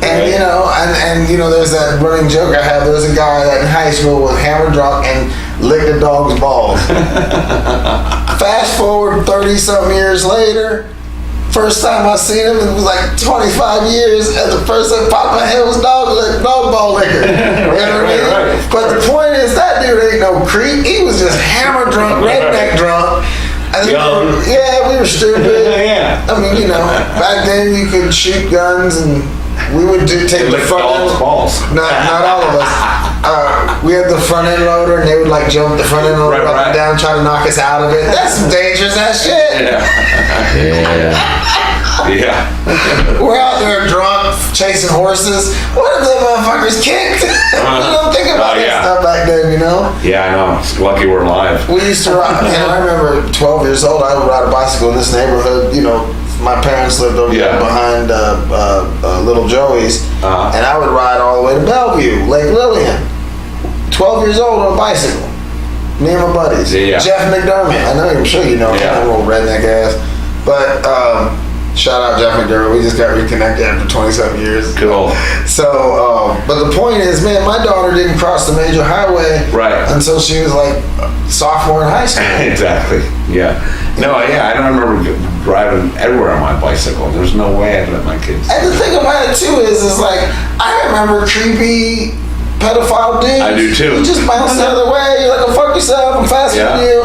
And, you know, and you know, there's that running joke I have. There's a guy that in high school was hammered drunk and licked a dog's balls. Fast forward 30-something years later, first time I seen him, it was like 25 years, and the first thing popped in my head was dog ball liquor. You know what I mean? Right. But the point is, that dude ain't no creep. He was just hammer drunk, redneck drunk. And we were stupid. Yeah. I mean, you know, back then you could shoot guns, and we would take the front end. Balls. Not all of us. We had the front end loader, and they would like jump the front end loader up and down, try to knock us out of it. That's some dangerous ass shit. Yeah. We're out there drunk, chasing horses. What if the motherfuckers kicked? We don't think about that stuff back then, you know? Yeah, I know. It's lucky we're alive. We used to ride, I remember 12 years old, I would ride a bicycle in this neighborhood, you know. My parents lived over there behind Little Joey's, and I would ride all the way to Bellevue, Lake Lillian. 12 years old on a bicycle. Me and my buddies. Yeah. Jeff McDermott. I know, I'm sure you know him, old redneck ass. But shout out Jeff McDermott. We just got reconnected after 27 years. Cool. So, but the point is, man, my daughter didn't cross the major highway until she was like sophomore in high school. Exactly. Yeah. No, I don't remember driving everywhere on my bicycle. There's no way I'd let my kids. And the thing about it too is like, I remember creepy pedophile dudes. I do too. You just bounce the other way. You're like, go fuck yourself. I'm faster than you.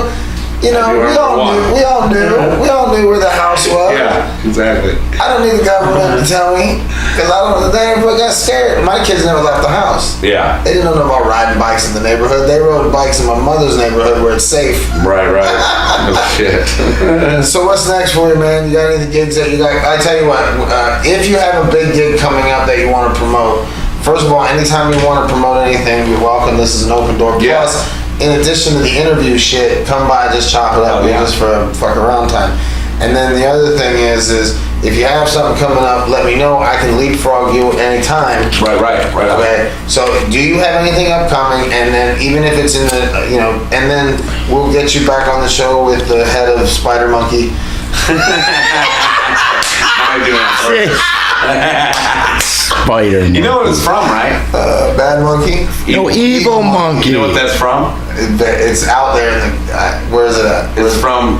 You know, we all knew where the house was. Yeah, exactly. I don't need the government to tell me, because they never got scared. My kids never left the house. Yeah. They didn't know about riding bikes in the neighborhood. They rode bikes in my mother's neighborhood where it's safe. Right. Oh, shit. So what's next for you, man? You got any gigs that you got? I tell you what, if you have a big gig coming up that you want to promote, first of all, anytime you want to promote anything, you're welcome. This is an open door. Yeah. Plus, in addition to the interview shit, come by, just chop it up, just for a fuck around time. And then the other thing is if you have something coming up, let me know. I can leapfrog you at any time. Right. Okay. So, do you have anything upcoming? And then, even if it's in the, and then we'll get you back on the show with the head of Spider Monkey. I do that. Spider. You know what it's from, right? Bad Monkey. No, Evil Monkey. You know what that's from? It's out there. Where is it at? It's from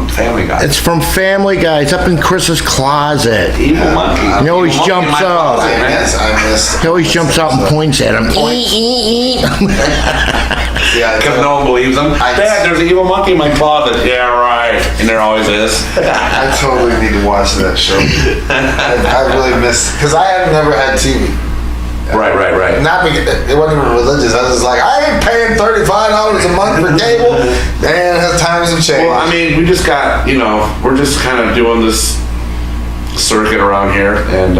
Family Guy. It's from Family Guy. It's up in Chris's closet. Evil Monkey. He always Evil jumps Monkey in my up. closet, man. Yes, I missed. He always jumps out and points at him. Because no one believes him. Dad, there's an evil monkey in my closet. Yeah, right. And there always is. I totally need to watch that show. I really miss, because I have never had TV. Right. Not because it wasn't even religious. I was just like, I ain't paying $35 a month for cable. Man, times have changed. Well, I mean, we just got, we're just kind of doing this circuit around here, and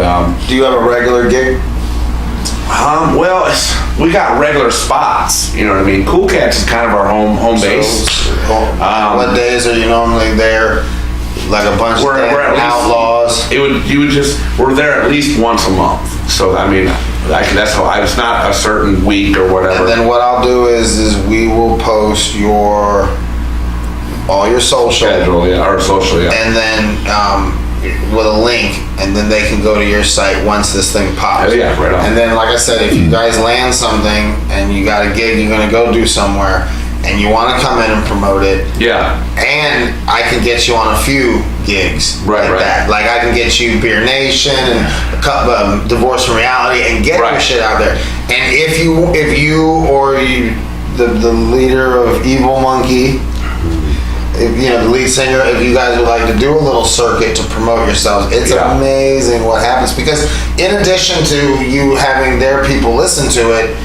do you have a regular gig? well, we got regular spots. You know what I mean? Cool Cats is kind of our home base. What days are you normally there? Like a bunch of outlaws. We're there at least once a month. So I mean, that's how it's not a certain week or whatever. And then what I'll do is we will post all your social. Our social, yeah. And then with a link, and then they can go to your site once this thing pops. Oh, yeah, right on. And then, like I said, if you guys land something and you got a gig you're gonna go do somewhere, and you want to come in and promote it, and I can get you on a few gigs that. Like I can get you Beer Nation and a couple of Divorce from Reality and get your shit out there. And if you or the leader of Evil Monkey, the lead singer, if you guys would like to do a little circuit to promote yourselves, it's amazing what happens, because in addition to you having their people listen to it,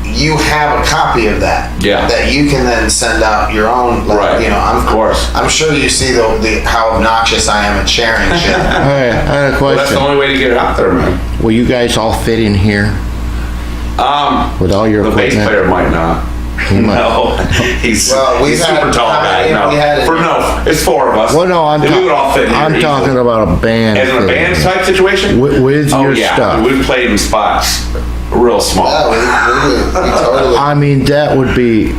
you have a copy of that that you can then send out your own. Of course. I'm sure you see the how obnoxious I am at sharing shit. I had a question. Well, that's the only way to get it out there, man. Will you guys all fit in here? With all your equipment? The bass player might not. No, he's super tall guy. No, it's four of us. Well, no, we would all fit in here I'm talking about a band. As in a band type situation? With your stuff. We've played in spots real small. Totally. I mean, that would be,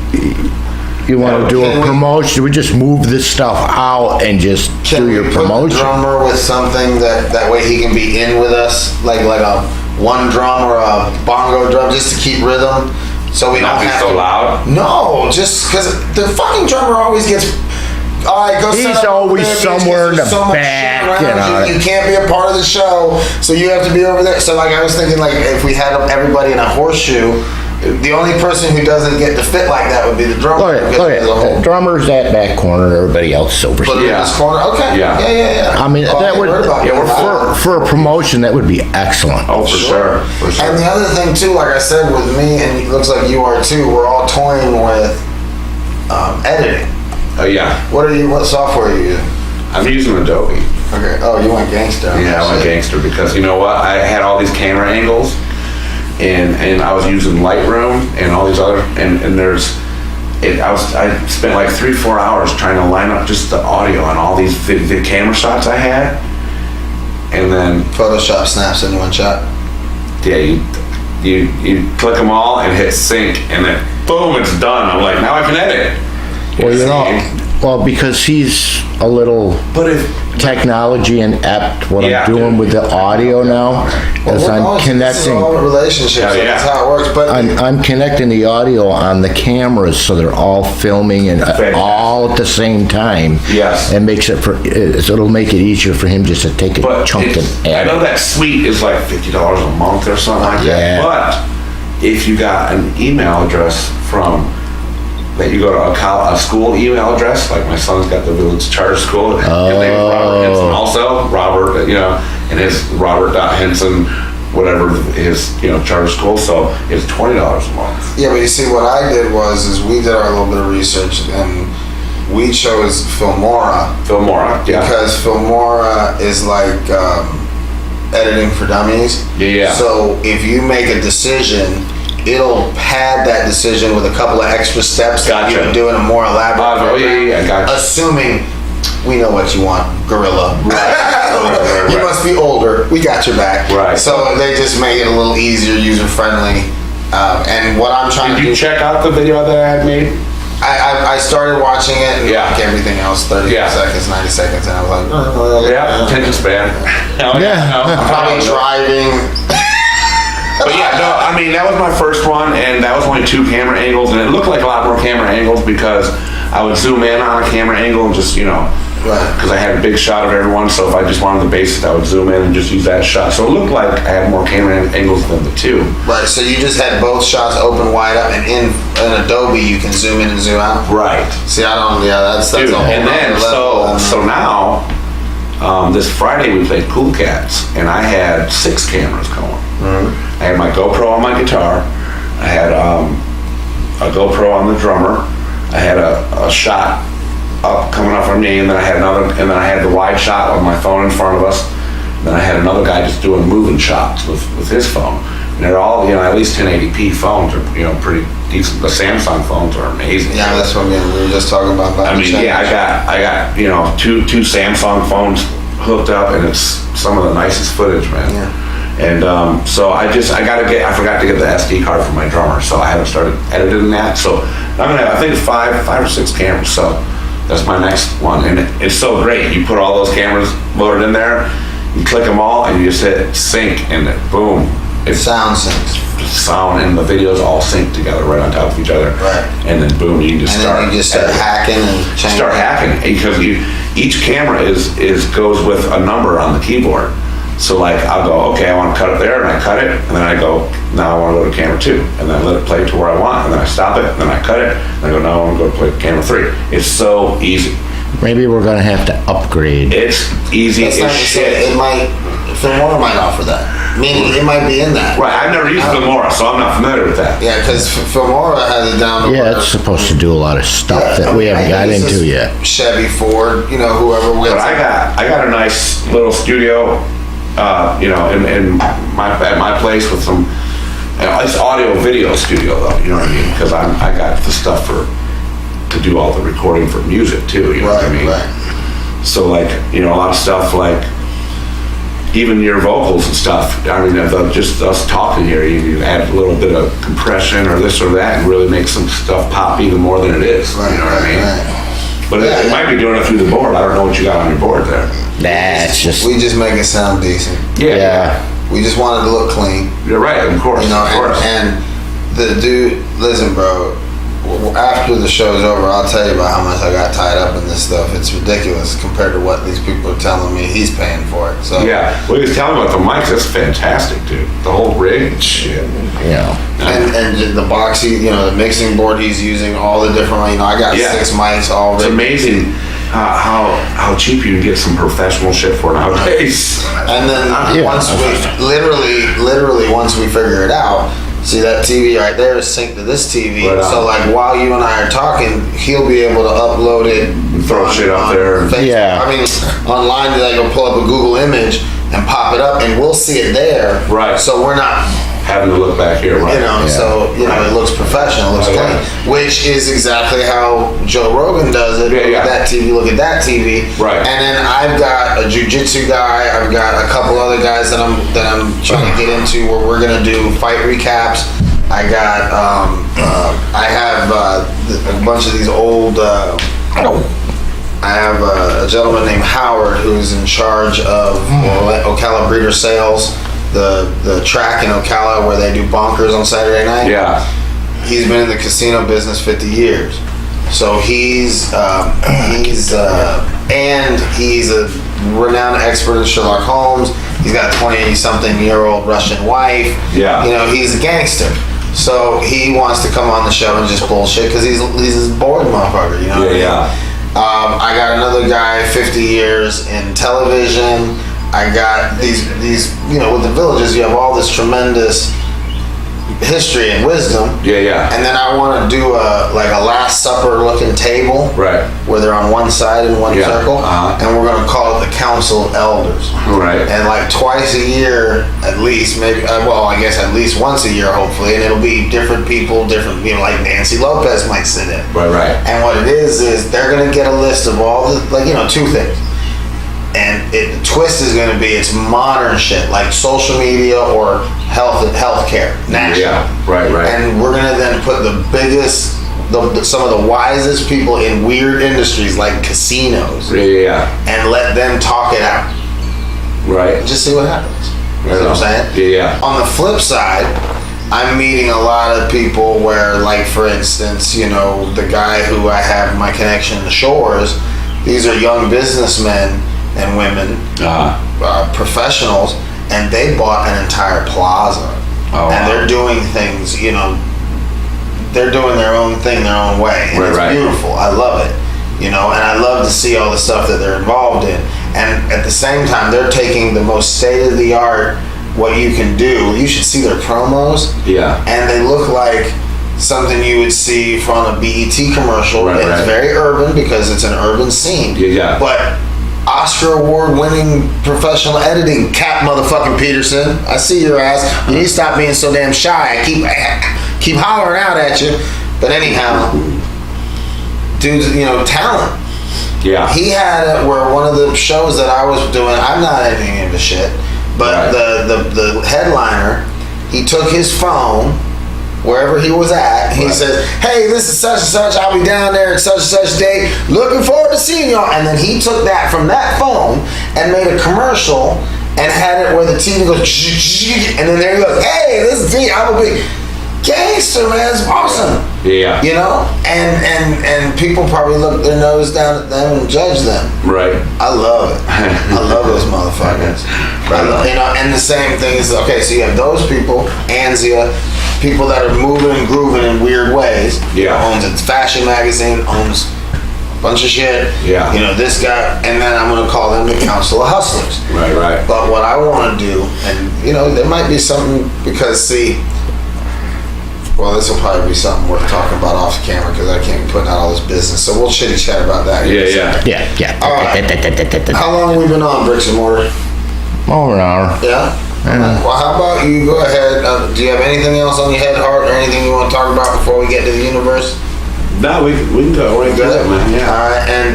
you want to do a promotion, we just move this stuff out and just do your promotion. Put the drummer with something that way he can be in with us, like a one drum or a bongo drum, just to keep rhythm. So we don't have so loud? No, just because the fucking drummer always gets. All right, go. He's always somewhere in the back. You can't be a part of the show, so you have to be over there. So like I was thinking, like if we had everybody in a horseshoe, the only person who doesn't get to fit like that would be the drummer. The drummer's that back corner, everybody else is over here. Yeah. This corner, okay. Yeah. I mean, that would for a promotion that would be excellent. Oh, for sure. And the other thing too, like I said, with me, and it looks like you are too, we're all toying with editing. Oh yeah. What software are you using? I'm using Adobe. Okay. Oh, you went gangster. Yeah, I went gangster because you know what? I had all these camera angles. And I was using Lightroom and all these other I spent like 3-4 hours trying to line up just the audio on all these the camera shots I had, and then Photoshop snaps in one shot. Yeah, you click them all and hit sync, and then boom, it's done. I'm like, now I can edit. Well, because he's a little technology inept. What I'm doing with the audio now is I'm connecting. Relationships. That's how it works. But I'm connecting the audio on the cameras, so they're all filming and all at the same time. Yes. It makes it'll make it easier for him just to take a chunk and add. I know that suite is like $50 a month or something like that. But if you got an email address that you go to a school email address, like my son's got the Village Charter School, his name is Robert Henson also, Robert, and his Robert.Henson, whatever his, charter school, so it's $20 a month. Yeah, but you see what I did was we did our little bit of research, and we chose Filmora. Yeah. Because Filmora is like editing for dummies. Yeah. So if you make a decision, it'll pad that decision with a couple of extra steps that you can do in a more elaborate program. Gotcha. Assuming we know what you want, gorilla. Right. You must be older. We got your back. Right. So they just make it a little easier, user-friendly. And what I'm trying to do... Did you check out the video that I had made? I started watching it, and like everything else, 30 seconds, 90 seconds, and I was like... attention span. I'm probably driving... But that was my first one, and that was only 2 camera angles, and it looked like a lot more camera angles because I would zoom in on a camera angle and just, because I had a big shot of everyone, so if I just wanted the basics, I would zoom in and just use that shot. So it looked like I had more camera angles than the 2. Right, so you just had both shots open wide up, and in Adobe, you can zoom in and zoom out? Right. See, that's a whole and then, so now, this Friday we played Cool Cats, and I had 6 cameras going. Mm-hmm. I had my GoPro on my guitar. I had a GoPro on the drummer. I had a shot coming up from me, and then I had the wide shot on my phone in front of us. Then I had another guy just doing moving shots with his phone. And they're all, at least 1080p phones are, pretty decent. The Samsung phones are amazing. Yeah, that's what we were just talking about. I mean, yeah, I got, two Samsung phones hooked up, and it's some of the nicest footage, man. Yeah. And so I forgot to get the SD card for my drummer, so I haven't started editing that. So I'm gonna have, I think, five or six cameras. So that's my next one, and it's so great. You put all those cameras loaded in there, you click them all, and you just hit sync, and boom. It's sound syncs. Sound and the videos all sync together right on top of each other. Right. And then boom, you can just start. And then you just start hacking and changing. Start hacking, because each camera goes with a number on the keyboard. So like I'll go, okay, I want to cut it there, and I cut it, and then I go, now I want to go to camera 2, and then I let it play to where I want, and then I stop it, and then I cut it, and I go, now I want to go play camera 3. It's so easy. Maybe we're gonna have to upgrade. It's easy That's not as to shit. say, Filmora might offer that. Meaning it might be in that. Right, I've never used Filmora, so I'm not familiar with that. Yeah, because Filmora has it down to Yeah, where- it's supposed to do a lot of stuff that we haven't got This into is yet. Chevy, Ford, whoever wins. But I got a nice little studio, at my place with some. It's audio video studio though, you know what I mean? Because I got the stuff to do all the recording for music too, you know what I mean? Right. So like, a lot of stuff like even your vocals and stuff. I mean, just us talking here, you add a little bit of compression or this or that and really make some stuff pop even more than it is. Right, you know what I mean? right. But it might be doing it through the board. I don't know what you got on your board there. Nah, it's just, We just make it sound decent. yeah. We just want it to look clean. You're right, of course. Of course. And the dude, listen, bro, after the show's over, I'll tell you about how much I got tied up in this stuff. It's ridiculous compared to what these people are telling me he's paying for it. So Yeah, well, he was telling me about the mics. That's fantastic, dude. The whole rig and shit. Yeah. And the boxy, the mixing board he's using, all the different, I got 6 mics all It's rigged. amazing how cheap you can get some professional shit for nowadays. And then Yeah. once we, literally once we figure it out, see that TV right there is synced to this TV. Right on. So like while you and I are talking, he'll be able to upload it. Throw shit up there. Facebook. Yeah. I mean, online, like go pull up a Google image and pop it up, and we'll see it there. Right. So we're not, Having to look back here, right? so it looks professional, it looks Oh, clean, yeah. which is exactly how Joe Rogan does it. Yeah, Look yeah. at that TV, look at that TV. Right. And then I've got a jiu-jitsu guy, I've got a couple other guys that I'm trying to get into where we're gonna do fight recaps. I got I have a bunch of these old. I have a gentleman named Howard who's in charge of Ocala Breeder Sales, the track in Ocala where they do bonkers on Saturday night. Yeah. He's been in the casino business 50 years. So he's a renowned expert in Sherlock Holmes. He's got a 20-something-year-old Russian wife. Yeah. He's a gangster. So he wants to come on the show and just bullshit because he's a bored motherfucker, you know what I mean? Yeah. I got another guy, 50 years in television. I got these, with the villages, you have all this tremendous history and wisdom. Yeah. And then I want to do a Last Supper looking table. Right. Where they're on one side in one Yeah. circle. Uh-huh. And we're going to call it the Council of Elders. Right. And twice a year, at least, maybe, I guess at least once a year, hopefully. And it'll be different people, like Nancy Lopez might sit in. Right. And what it is they're going to get a list of all the, 2 things. And the twist is going to be it's modern shit like social media or healthcare, national. Yeah. Right. And we're going to then put the biggest, some of the wisest people in weird industries like casinos, Yeah. and let them talk it out. Right. Just see what happens. You know what I'm saying? Yeah. On the flip side, I'm meeting a lot of people where, for instance, the guy who I have my connection to Shores, these are young businessmen and women, professionals, and they bought an entire plaza. Oh, and wow. they're doing things, they're doing their own thing, their own way. And it's beautiful. I love it. And I love to see all the stuff that they're involved in. And at the same time, they're taking the most state-of-the-art what you can do. You should see their promos. Yeah. And they look like something you would see from a BET commercial. Right, It's very urban because it's an urban scene. Yeah. But Oscar award winning professional editing, Cap motherfucking Peterson. I see your ass. You need to stop being so damn shy. I keep hollering out at you. But anyhow, dude's, talent. Yeah. He had it where one of the shows that I was doing, I'm not editing any of the shit, but the headliner, he took his phone wherever he was at. He says, "Hey, this is such and such. I'll be down there at such and such date. Looking forward to seeing y'all." And then he took that from that phone and made a commercial and had it where the TV goes, and then there he goes, "Hey, this is me. I'm a big gangster, man. It's awesome." Yeah. And people probably look their nose down at them and judge them. Right. I love it. I love those motherfuckers. And the same thing is, okay, so you have those people, Anzia, people that are moving and grooving in weird ways. Yeah. Owns a fashion magazine, owns a bunch of shit. Yeah. This guy, and then I'm going to call them the Council of Hustlers. Right. But what I want to do, and there might be something, because see, well, this will probably be something worth talking about off camera because I can't be putting out all this business. So we'll chitty chat about that. Yeah. All right. How long have we been on Bricks and Mortar? Over an hour. Yeah? Well, how about you go ahead. Do you have anything else on your head, heart, or anything you want to talk about before we get to the universe? No, we can go right Good? there, man. Yeah. All right. And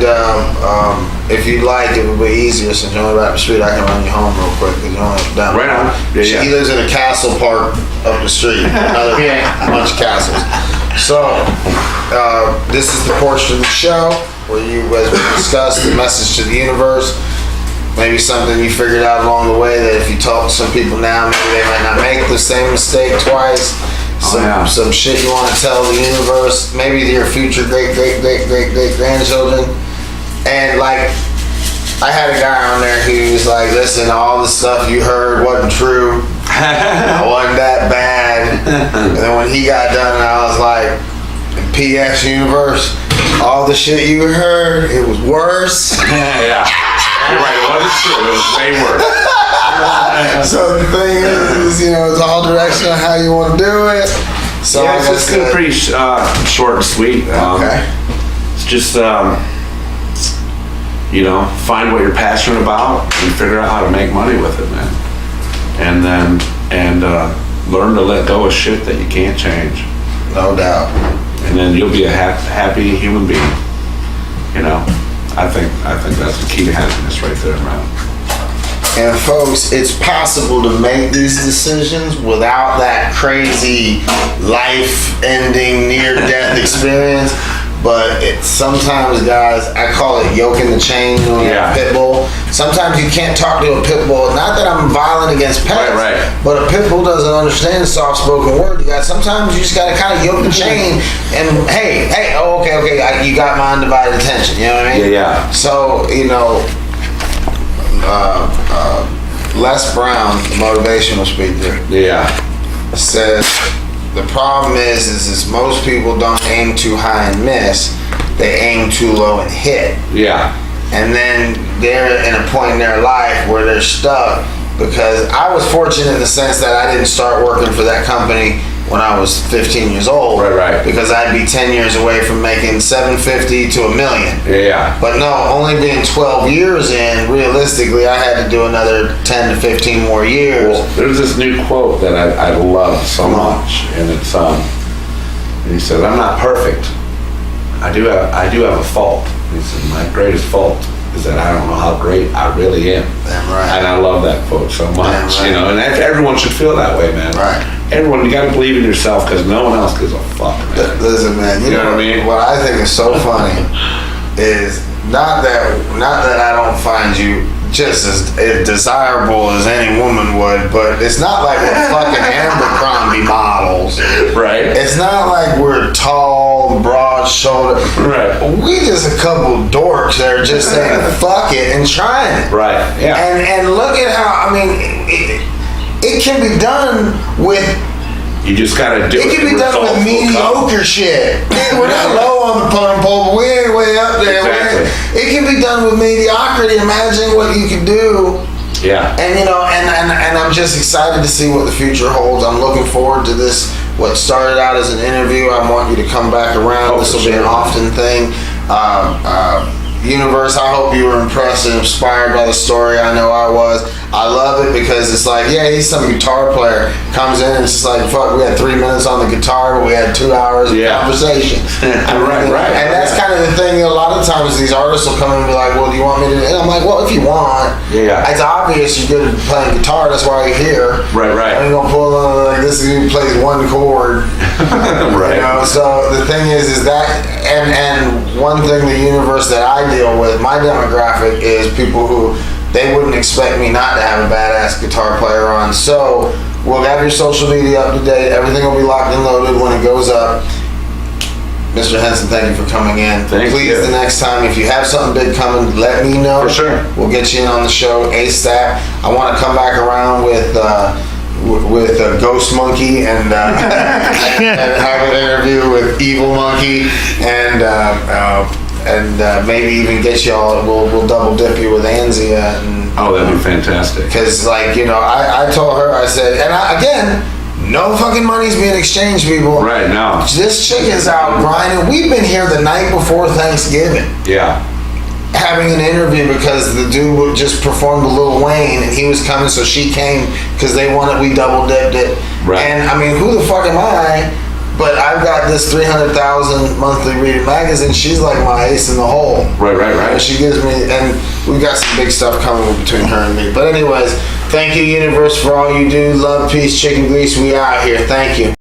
if you'd like, it would be easier since you're only right up the street. I can run you home real quick because you're only down. Right on. Yeah. He lives in a castle park up the street. Another bunch of castles. So, this is the portion of the show where as we discuss the message to the universe. Maybe something you figured out along the way that if you talk to some people now, maybe they might not make the same mistake twice. Some shit you want to tell the universe, maybe to your future great grandchildren. And like, I had a guy on there who was like, "Listen, all the stuff you heard wasn't true. It wasn't that bad." And then when he got done, I was like, "P.S. Universe, all the shit you heard, it was worse." Yeah. You're right. It wasn't true. It was way worse. So the thing is, it's all direction on how you want to do it. So yeah, it's just pretty short and sweet. Okay. It's just, find what you're passionate about and figure out how to make money with it, man. And then, learn to let go of shit that you can't change. No doubt. And then you'll be a happy human being. I think that's the key to happiness right there, man. And folks, it's possible to make these decisions without that crazy life-ending near-death experience. But sometimes, guys, I call it yoking the chain on a pit bull. Sometimes you can't talk to a pit bull. Not that I'm violent against pets, but a pit bull doesn't understand soft-spoken word. Sometimes you just got to kind of yoke the chain and, hey, okay, you got my undivided attention. You know what I mean? Yeah. So, Les Brown, the motivational speaker, says the problem is most people don't aim too high and miss. They aim too low and hit. Yeah. And then they're in a point in their life where they're stuck, because I was fortunate in the sense that I didn't start working for that company when I was 15 years old. Right. Because I'd be 10 years away from making $750 to $1 million. Yeah. But no, only being 12 years in, realistically, I had to do another 10 to 15 more years. Well, there's this new quote that I love so much, and it's he says, "I'm not perfect. I do have a fault." He said, "My greatest fault is that I don't know how great I really am." Damn right. And I love that quote so much. Damn right. And everyone should feel that way, man. Right. Everyone, you got to believe in yourself, because no one else gives a fuck, man. Listen, man. You know what I mean? What I think is so funny is not that I don't find you just as desirable as any woman would, but it's not like we're fucking Abercrombie models. Right. It's not like we're tall, broad shouldered. Right. We just a couple dorks that are just saying fuck it and trying it. Right. Yeah. And look at how, it can be done with. You just gotta do it. It can be done with mediocre shit. We're not low on the totem pole, but we ain't way up there. Exactly. It can be done with mediocrity. Imagine what you can do Yeah. And you know, and I'm just excited to see what the future holds. I'm looking forward to this. What started out as an interview, I want you to come back around. This will be an often thing. Universe, I hope you were impressed and inspired by the story. I know I was. I love it because it's like, yeah, he's some guitar player. Comes in and it's just like, fuck, we had 3 minutes on the guitar, but we had 2 hours of conversation. Right. And that's kind of the thing. A lot of times these artists will come and be like, well, do you want me to? And I'm like, well, if you want. Yeah. It's obvious you're good at playing guitar. That's why you're here. Right. I'm gonna pull on like this dude plays one chord. Right. You know, so the thing is that, and one thing the universe that I deal with, my demographic is people who they wouldn't expect me not to have a badass guitar player on. So we'll have your social media up to date. Everything will be locked and loaded when it goes up. Mr. Henson, thank you for coming in. Please, the next time, if you have something big coming, let me know. For sure. We'll get you in on the show ASAP. I want to come back around with Ghost Monkey and have an interview with Evil Monkey and maybe even get y'all. We'll double dip you with Anzia. That'd be fantastic. Because, like, you know, I told her, I said, and again, no fucking money's being exchanged, people. Right, now. This chick is out grinding. We've been here the night before Thanksgiving. Yeah. Having an interview because the dude just performed with Lil Wayne and he was coming, so she came because they wanted, we double dipped it. Right. And I mean, who the fuck am I? But I've got this 300,000 monthly reading magazine. She's like my ace in the hole. Right. And she gives me, and we got some big stuff coming between her and me. But anyways, thank you, universe, for all you do. Love, peace, chicken grease. We out here. Thank you.